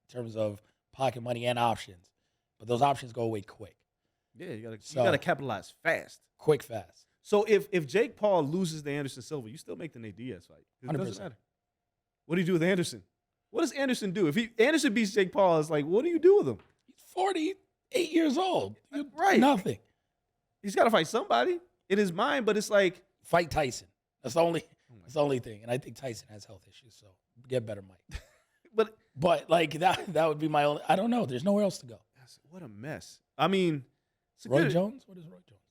in terms of pocket money and options, but those options go away quick, Yeah, you So- gotta capitalize fast. quick, fast. So if Jake Paul loses to Anderson Silva, you still make the Nate Diaz fight. It doesn't 100%. matter. What do you do with Anderson? What does Anderson do? If Anderson beats Jake Paul, it's like, what do you do with him? He's 48 years old. You do Right. nothing. He's got to fight somebody in his mind, but it's like, Fight Tyson. That's the only thing. And I think Tyson has health issues, so get better, Mike. But like that would be my only. I don't know. There's nowhere else to go. what a mess. I mean, it's a Roy good- Jones. What is Roy Jones?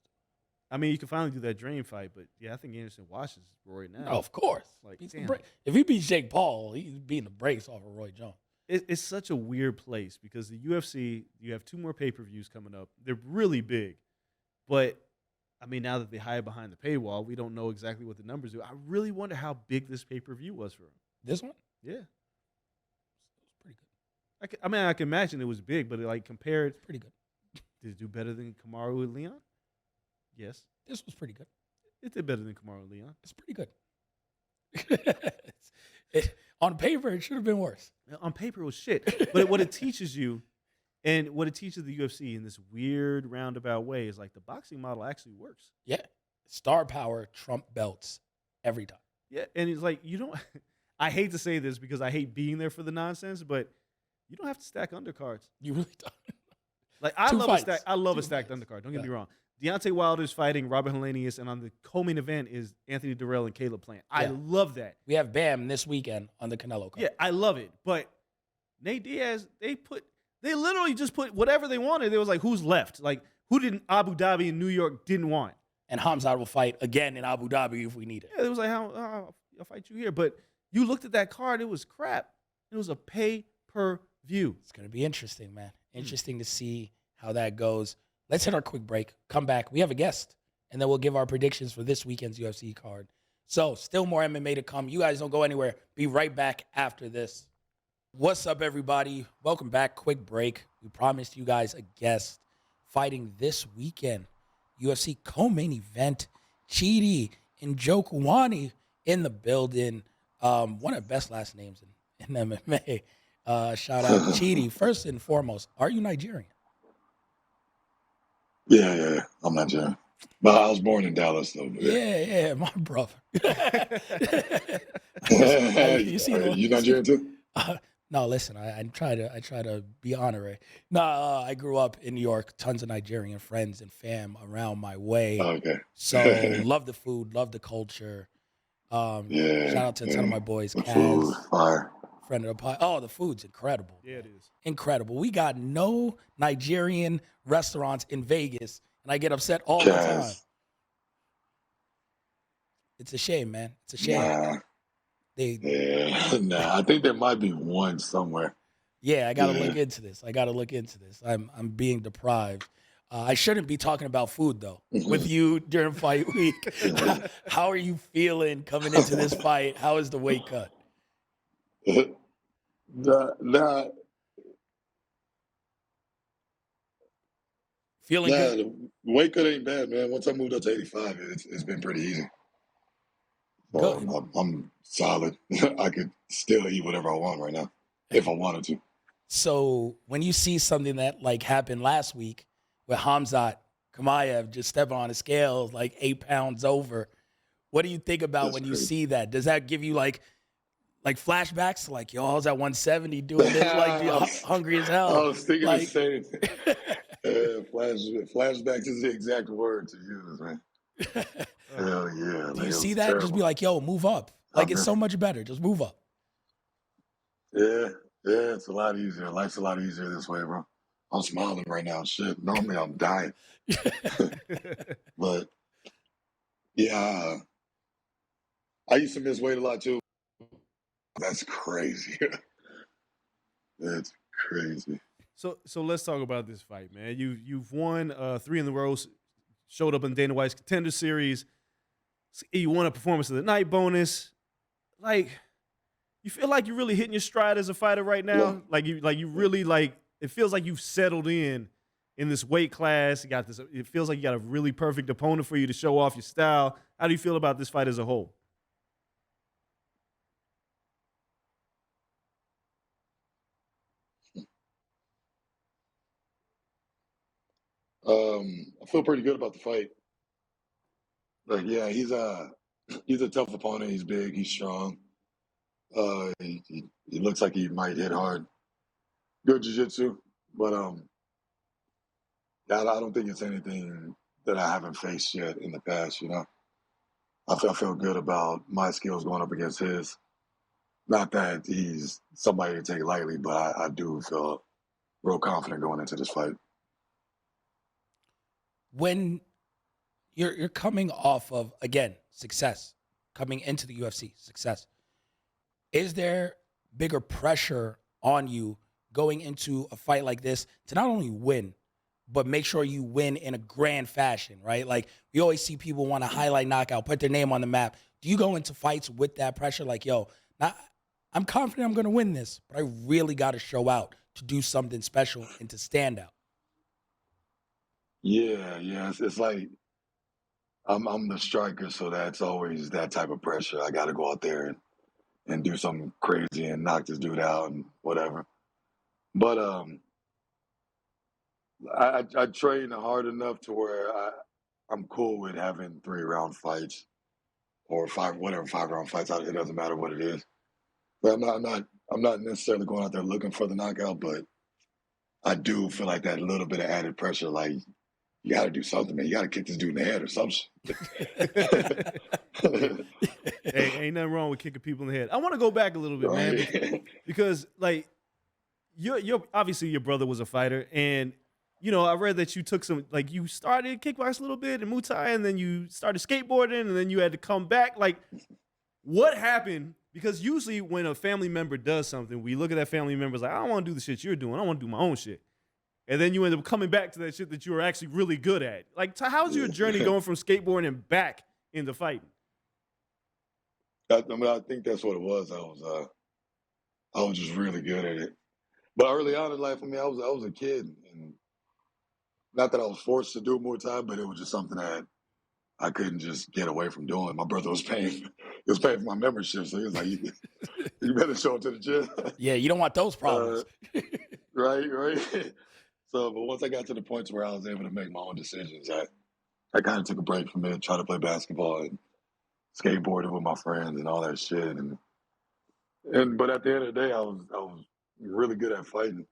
I mean, you can finally do that dream fight, but yeah, I think Anderson washes Roy now. No, of course. Like, Beats the damn. bra- if he beats Jake Paul, he's beating the brakes off of Roy Jones. It's such a weird place because the UFC, you have 2 more pay-per-views coming up. They're really big. But, I mean, now that they hide behind the paywall, we don't know exactly what the numbers do. I really wonder how big this pay-per-view was for him. This one, Yeah. it was pretty good. I can imagine it was big, but like compared, Pretty good. did it do better than Kamaru and Leon? Yes. This was pretty good. It did better than Kamaru and Leon. It's pretty good. On paper, it should have been worse. On paper, it was shit. But what it teaches you, and what it teaches the UFC in this weird roundabout way, is like the boxing model actually works. Yeah, star power trump belts every time. Yeah, and it's like you don't. I hate to say this because I hate being there for the nonsense, but you don't have to stack undercards. You really don't. Like I Two love fights. a stack. I love a Two stacked fights. undercard. Don't get me Yeah. wrong. Deontay Wilder's fighting Robert Helenius, and on the co-main event is Anthony Durrell and Caleb Plant. I Yeah. love that. We have Bam this weekend on the Canelo card. Yeah, I love it. But Nate Diaz, they literally just put whatever they wanted. They was like, who's left? Like, who didn't Abu Dhabi and New York didn't want? And Khamzat will fight again in Abu Dhabi if we need it. Yeah, it was like, I'll fight you here. But you looked at that card, it was crap. It was a pay-per-view. It's going to be interesting, man. Interesting to see how that goes. Let's hit our quick break. Come back. We have a guest, and then we'll give our predictions for this weekend's UFC card. So, still more MMA to come. You guys don't go anywhere. Be right back after this. What's up, everybody? Welcome back. Quick break. We promised you guys a guest fighting this weekend. UFC co-main event. Chidi Njokuani in the building. One of the best last names in MMA. Shout out Chidi. First and foremost, are you Nigerian? Yeah. I'm Nigerian. But I was born in Dallas, though. Yeah, my brother. You Nigerian too? No, listen, I try to be honorary. No, I grew up in New York, tons of Nigerian friends and fam around my way. Okay. So love the food, love the culture. Shout out to a ton of my boys. The food, fire. Friend of the pod. Oh, the food's incredible. Yeah, it is. Incredible. We got no Nigerian restaurants in Vegas, and I get upset all the time. It's a shame, man. It's a shame. I think there might be one somewhere. Yeah, I got to look into this. I'm being deprived. I shouldn't be talking about food, though, with you during fight week. How are you feeling coming into this fight? How is the weight cut? Feeling good? The weight cut ain't bad, man. Once I moved up to 85, it's been pretty easy. So I'm solid. I could still eat whatever I want right now, if I wanted to. So when you see something that like happened last week with Khamzat Chimaev just stepping on the scales like 8 pounds over, what do you think about when you see that? Does that give you like flashbacks? Like, yo, I was at 170 doing this, like hungry as hell. I was thinking the same thing. Flashbacks is the exact word to use, man. Hell yeah. Do you see that? Terrible. Just be like, yo, move up. Like, it's so much better. Just move up. Yeah, it's a lot easier. Life's a lot easier this way, bro. I'm smiling right now. Shit, normally I'm dying. But, yeah, I used to miss weight a lot, too. That's crazy. That's crazy. So let's talk about this fight, man. You've won 3 in a row, showed up in Dana White's Contender Series. You won a Performance of the Night bonus. Like, you feel like you're really hitting your stride as a fighter right now? Yeah. Like you really it feels like you've settled in this weight class. You got this. It feels like you got a really perfect opponent for you to show off your style. How do you feel about this fight as a whole? I feel pretty good about the fight. Like, yeah, he's a tough opponent. He's big. He's strong. He looks like he might hit hard. Good jiu-jitsu, but I don't think it's anything that I haven't faced yet in the past. You know, I feel good about my skills going up against his. Not that he's somebody to take lightly, but I do feel real confident going into this fight. When you're coming off of, again, success, coming into the UFC, success, is there bigger pressure on you going into a fight like this to not only win, but make sure you win in a grand fashion, right? Like, we always see people want to highlight knockout, put their name on the map. Do you go into fights with that pressure? Like, yo, I'm confident I'm going to win this, but I really got to show out to do something special and to stand out. Yeah. It's like I'm the striker, so that's always that type of pressure. I got to go out there and do something crazy and knock this dude out and whatever. But I train hard enough to where I'm cool with having 3-round fights or 5-round fights. It doesn't matter what it is. But I'm not necessarily going out there looking for the knockout, but I do feel like that little bit of added pressure, like, you got to do something, man. You got to kick this dude in the head or something. Hey, ain't nothing wrong with kicking people in the head. I want to go back a little bit, man, because like you're obviously your brother was a fighter, and I read that you took you started kickbox a little bit and Muay Thai, and then you started skateboarding, and then you had to come back. Like, what happened? Because usually when a family member does something, we look at that family member like, I don't want to do the shit you're doing. I want to do my own shit. And then you end up coming back to that shit that you were actually really good at. Like, how's your journey going from skateboarding and back into fighting? I think that's what it was. I was just really good at it. But early on in life, I was a kid, and not that I was forced to do Muay Thai, but it was just something that I couldn't just get away from doing. My brother was paying for my membership, so he was like, "You better show up to the gym." Yeah, you don't want those problems. Right. So, but once I got to the point where I was able to make my own decisions, I kind of took a break from it, tried to play basketball and skateboarded with my friends and all that shit. But at the end of the day, I was really good at fighting.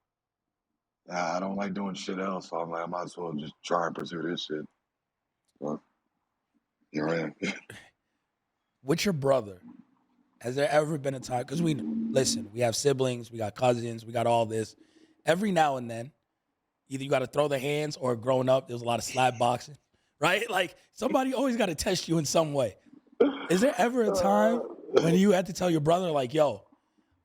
I don't like doing shit else, so I'm like, I might as well just try and pursue this shit. So, here I am. With your brother, has there ever been a time? Because we have siblings, we got cousins, we got all this. Every now and then, either you got to throw the hands, or growing up, there was a lot of slap boxing, right? Like, somebody always got to test you in some way. Is there ever a time when you had to tell your brother, like, yo,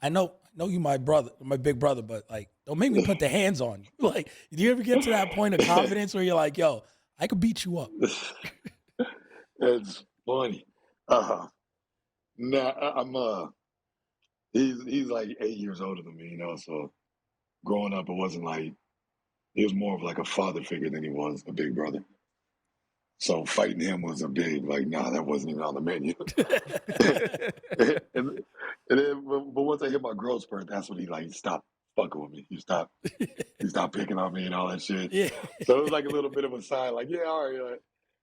I know you my brother, my big brother, but like, don't make me put the hands on you. Like, do you ever get to that point of confidence where you're like, yo, I could beat you up? It's funny. I'm he's like 8 years older than me, so growing up, it wasn't like, he was more of like a father figure than he was a big brother. So fighting him was a big, like, nah, that wasn't even on the menu. and then, but once I hit my growth spurt, that's when he stopped fucking with me. He stopped picking on me and all that shit. Yeah. So it was like a little bit of a sign, like, yeah, all right,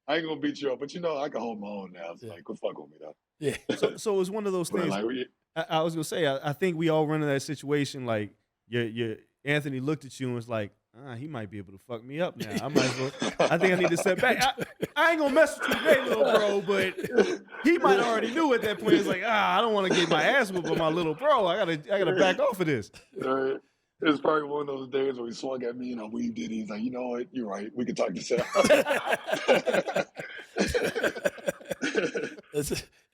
I ain't gonna beat you up, but I can hold my own now. It's like, quit fucking with me though. Yeah. So it was one of those things. I was gonna say, I think we all run into that situation. Like, your Anthony looked at you and was like, he might be able to fuck me up now. I think I need to step back. I ain't gonna mess with you today, little bro, but he might already knew at that point. It's like, I don't want to get my ass whooped by my little bro. I gotta back off of this. Right. It was probably one of those days where he swung at me and I weaved it. He's like, you know what? You're right. We can talk this out.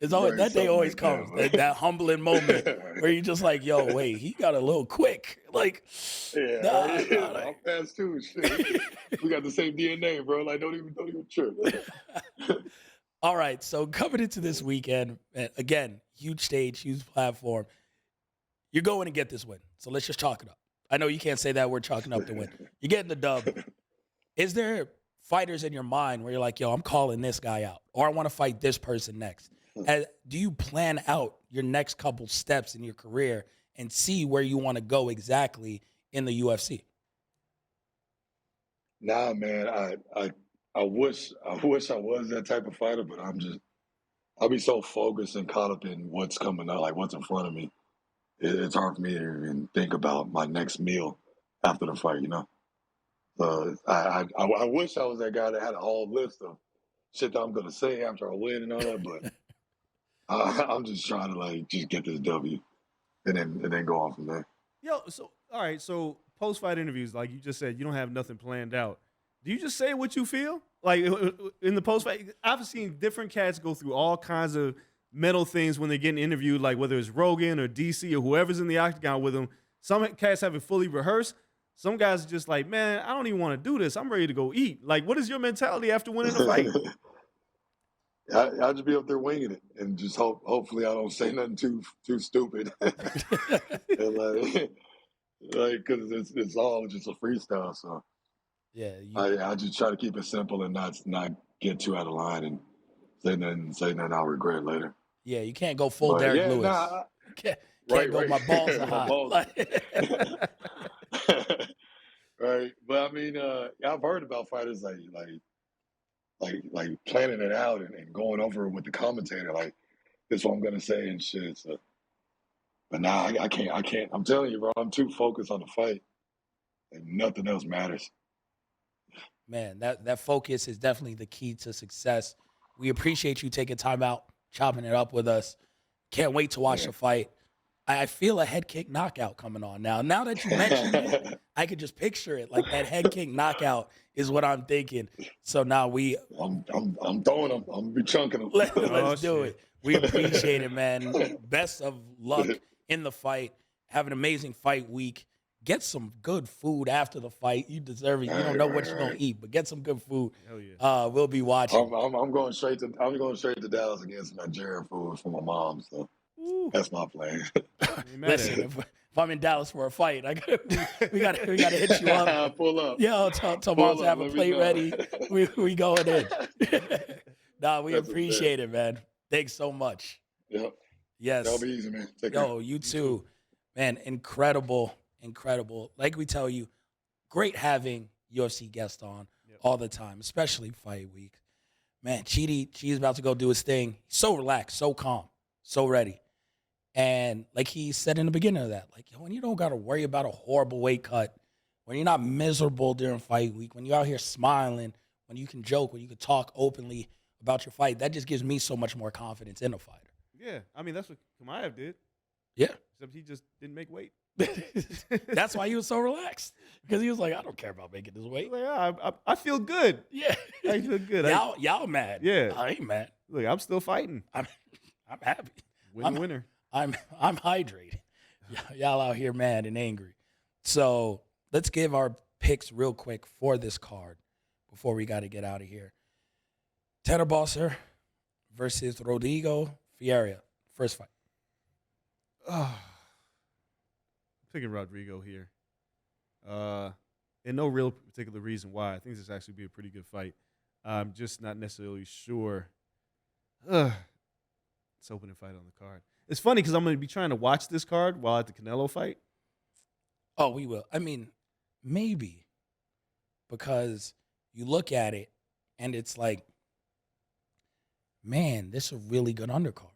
It's always that day always comes. That humbling moment where you're just like, yo, wait, he got a little quick. Like, I'm fast too. Shit. We got the same DNA, bro. Like, don't even trip. All right, so coming into this weekend, again, huge stage, huge platform. You're going to get this win, so let's just chalk it up. I know you can't say that word, chalking up the win. You're getting the dub. Is there fighters in your mind where you're like, yo, I'm calling this guy out, or I want to fight this person next? Do you plan out your next couple steps in your career and see where you want to go exactly in the UFC? Nah, man. I wish I was that type of fighter, but I'll be so focused and caught up in what's coming up, like what's in front of me. It's hard for me to even think about my next meal after the fight, So I wish I was that guy that had a whole list of shit that I'm gonna say after I win and all that, but I'm just trying to just get this W, and then go on from there. Yo, so all right, so post-fight interviews, like you just said, you don't have nothing planned out. Do you just say what you feel? Like, in the post-fight, I've seen different cats go through all kinds of mental things when they're getting interviewed, like whether it's Rogan or DC or whoever's in the octagon with them. Some cats have it fully rehearsed. Some guys are just like, man, I don't even want to do this. I'm ready to go eat. Like, what is your mentality after winning a fight? I'll just be up there winging it and just hopefully I don't say nothing too stupid. And because it's all just a freestyle. So yeah, I just try to keep it simple and not get too out of line and say nothing I'll regret later. Yeah, you can't go full Derek Lewis. Can't go, my balls are hot. Right, but I mean, I've heard about fighters like planning it out and going over it with the commentator, like, this is what I'm gonna say and shit. So, but now I can't. I'm telling you, bro, I'm too focused on the fight, and nothing else matters. Man, that focus is definitely the key to success. We appreciate you taking time out, chopping it up with us. Can't wait to watch the fight. I feel a head kick knockout coming on now. Now that you mentioned it, I could just picture it. Like that head kick knockout is what I'm thinking. So now I'm throwing them. I'm gonna be chunking them. let's do shit. it. We appreciate it, man. Best of luck in the fight. Have an amazing fight week. Get some good food after the fight. You deserve it. You don't know what you're gonna eat, but get some good food. Hell yeah. We'll be watching. I'm going straight to Dallas against Nigerian food for my mom. So that's my plan. Listen, if I'm in Dallas for a fight, we gotta hit you up. Pull up. Yo, tomorrow have a let me plate know. ready. We going in. Nah, we That's appreciate it, man. Thanks so much. Yep. Yes. That'll be easy, man. Take care. Yo, you too. Man, incredible. Like we tell you, great having UFC guests on all the time, especially fight week. Man, Chidi's about to go do his thing. He's so relaxed, so calm, so ready. And like he said in the beginning of that, like when you don't got to worry about a horrible weight cut, when you're not miserable during fight week, when you're out here smiling, when you can joke, when you can talk openly about your fight, that just gives me so much more confidence in a fighter. Yeah, I mean, that's what Chimaev did. Yeah. Except he just didn't make weight. That's why he was so relaxed, because he was like, I don't care about making this He's weight. like, I feel good. Yeah. I feel good. Y'all mad. Yeah. I ain't mad. Look, I'm still fighting. I'm happy. Winner. I'm hydrated. Y'all out here mad and angry. So let's give our picks real quick for this card before we got to get out of here. Tanner Bosser versus Rodrigo Fierro. First fight. Picking Rodrigo here. And no real particular reason why. I think this actually be a pretty good fight. I'm just not necessarily sure. It's opening fight on the card. It's funny because I'm going to be trying to watch this card while at the Canelo fight. Oh, we will. I mean, maybe. Because you look at it and it's like, man, this is a really good undercard.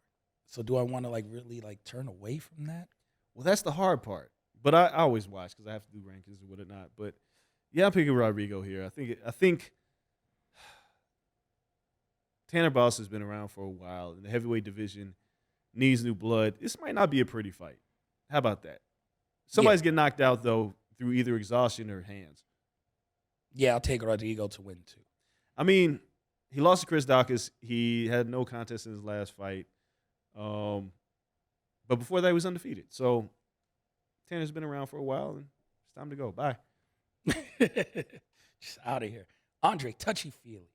So do I want to really turn away from that? Well, that's the hard part. But I always watch because I have to do rankings and whatnot. But yeah, I'm picking Rodrigo here. I think Tanner Boss has been around for a while in the heavyweight division, needs new blood. This might not be a pretty fight. How about that? Somebody's getting knocked out though through either exhaustion or hands. Yeah, I'll take Rodrigo to win too. I mean, he lost to Chris Daukaus. He had no contest in his last fight. But before that, he was undefeated. So Tanner's been around for a while, and it's time to go. Bye. Just out of here. Andre Touchy-Feely.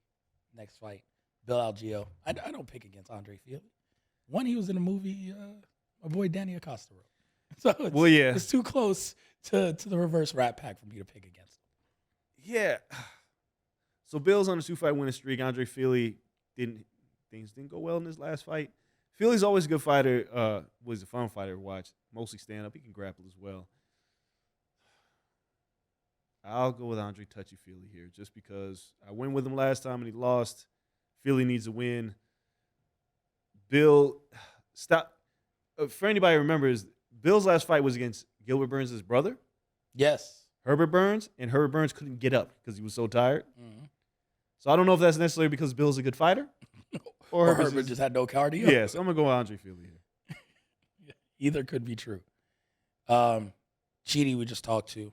Next fight. Bill Algeo. I don't pick against Andre Feely. One, he was in a movie my boy Danny Acosta wrote. So it's too close to the reverse Rat Pack for me to pick against him. Yeah. So Bill's on a 2-fight winning streak. Andre Feely things didn't go well in his last fight. Feely's always a good fighter. Was a fun fighter to watch. Mostly stand up. He can grapple as well. I'll go with Andre Touchy-Feely here just because I went with him last time and he lost. Feely needs a win. Bill, stop. For anybody who remembers, Bill's last fight was against Gilbert Burns' brother. Yes. Herbert Burns, and Herbert Burns couldn't get up because he was so tired. Mm-hmm. So I don't know if that's necessarily because Bill's a good fighter. Or Herbert just had no cardio. Yeah, so I'm going to go with Andre Feely here. Either could be true. Chidi we just talked to.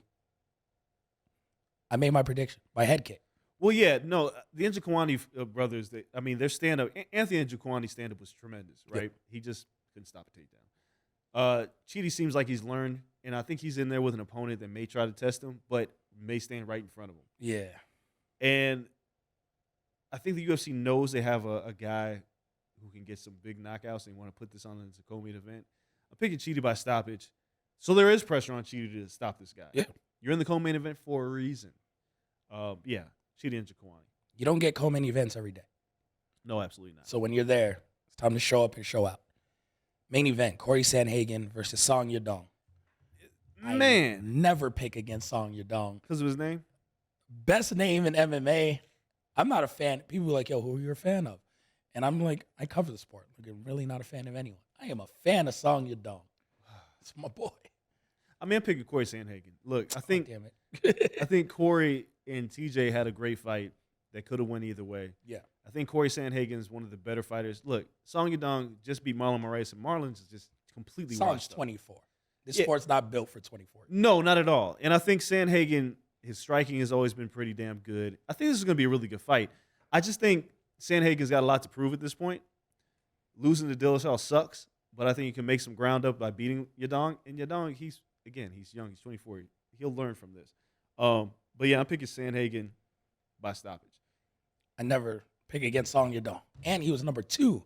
I made my prediction by head kick. Well, yeah, no, the Njokuani brothers, their stand-up, Anthony Njokuani's stand-up was tremendous, right? Yep. He just couldn't stop a takedown. Chidi seems like he's learned, and I think he's in there with an opponent that may try to test him, but may stand right in front of him. Yeah. And I think the UFC knows they have a guy who can get some big knockouts, and want to put this on as a co-main event. I'm picking Chidi by stoppage. So there is pressure on Chidi to stop this guy. Yeah. You're in the co-main event for a reason. Yeah, Chidi Njokuani. You don't get co-main events every day. No, absolutely not. So when you're there, it's time to show up and show out. Main event, Corey Sandhagen versus Song Yadong. Man. I never pick against Song Yadong. Because of his name? Best name in MMA. I'm not a fan. People are like, yo, who are you a fan of? And I'm like, I cover the sport. I'm really not a fan of anyone. I am a fan of Song Yadong. It's my boy. I'm picking Corey Sandhagen. Look, I think damn it. I think Corey and TJ had a great fight that could have went either way. Yeah. I think Corey Sandhagen is one of the better fighters. Look, Song Yadong just beat Marlon Moraes, and Marlon's just completely Song's washed up. 24. This Yeah. sport's not built for 24. No, not at all. And I think Sandhagen, his striking has always been pretty damn good. I think this is going to be a really good fight. I just think Sandhagen's got a lot to prove at this point. Losing to Dillashaw sucks, but I think he can make some ground up by beating Yadong. And Yadong, he's young. He's 24. He'll learn from this. But yeah, I'm picking Sandhagen by stoppage. I never pick against Song Yadong. And he was number 2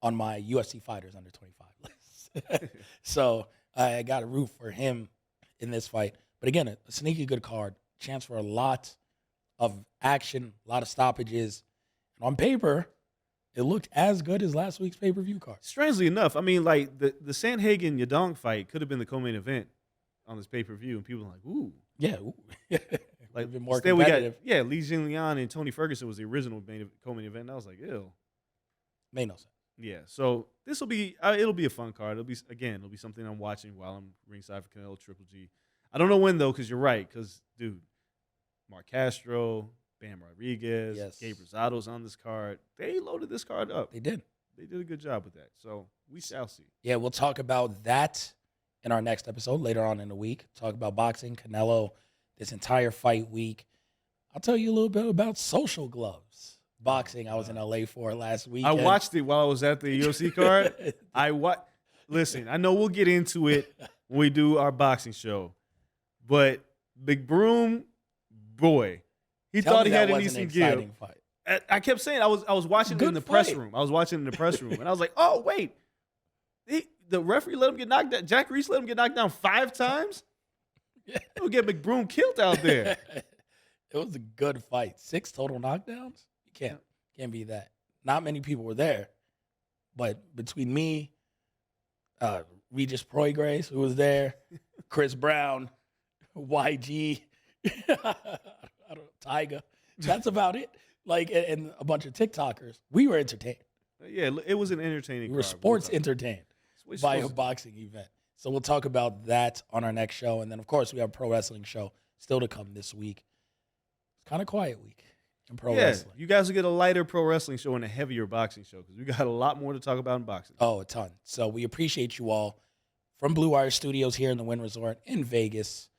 on my UFC fighters under 25 list. So I got to root for him in this fight. But again, a sneaky good card. Chance for a lot of action, a lot of stoppages. And on paper, it looked as good as last week's pay-per-view card. Strangely enough, I mean, like the Sandhagen-Yadong fight could have been the co-main event on this pay-per-view, and people were like, ooh. Yeah. Like, been more instead we competitive. got, Li Jingliang and Tony Ferguson was the original co-main event, and I was like, ew. Made no sense. Yeah, so this will be it'll be a fun card. It'll be something I'm watching while I'm ringside for Canelo Triple G. I don't know when though, because you're right. Because dude, Mark Castro, Bam Rodriguez, Yes. Gabe Rosado's on this card. They loaded this card up. They did. They did a good job with that. So we shall see. Yeah, we'll talk about that in our next episode later on in the week. Talk about boxing, Canelo, this entire fight week. I'll tell you a little bit about Social Gloves. Boxing, I was in LA for last week. I watched it while I was at the UFC card. Listen, I know we'll get into it when we do our boxing show, but Big Broom, boy, he thought he had a decent give. Fight. I kept saying I was watching it in the press room. I was watching it in the press room, and I was like, oh wait, the referee let him get knocked down. Jack Reese let him get knocked down 5 times. Yeah. He'll get McBroom killed out there. It was a good fight. 6 total knockdowns. You can't be that. Not many people were there, but between me, Regis Proigres, who was there, Chris Brown, YG, Tyga, that's about it. Like, and a bunch of TikTokers. We were entertained. Yeah, it was an entertaining. We were sports entertained by a boxing event. So we'll talk about that on our next show, and then of course we have a pro wrestling show still to come this week. It's kind of quiet week in pro wrestling. You guys will get a lighter pro wrestling show and a heavier boxing show because we got a lot more to talk about in boxing. Oh, a ton. So we appreciate you all from Blue Wire Studios here in the Wynn Resort in Vegas.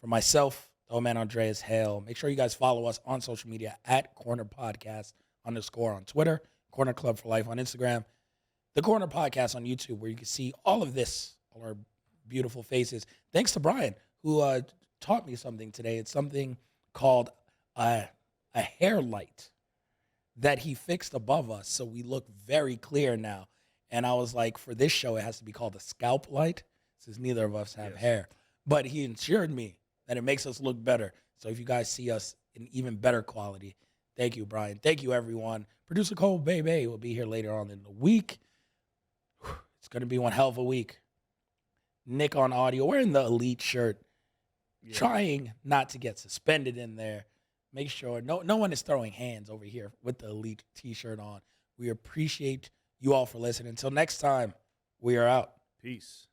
For myself, the old man Andreas Hale. Make sure you guys follow us on social media at Corner Podcast _ on Twitter, Corner Club for Life on Instagram, the Corner Podcast on YouTube, where you can see all of this, all our beautiful faces. Thanks to Brian, who taught me something today. It's something called a hair light that he fixed above us, so we look very clear now. And I was like, for this show, it has to be called a scalp light, since neither of us have hair. But he assured me that it makes us look better. So if you guys see us in even better quality, thank you, Brian. Thank you, everyone. Producer Cole Bebe will be here later on in the week. It's going to be one hell of a week. Nick on audio, wearing the Elite shirt, trying not to get suspended in there. Make sure no one is throwing hands over here with the Elite T-shirt on. We appreciate you all for listening. Until next time, we are out. Peace.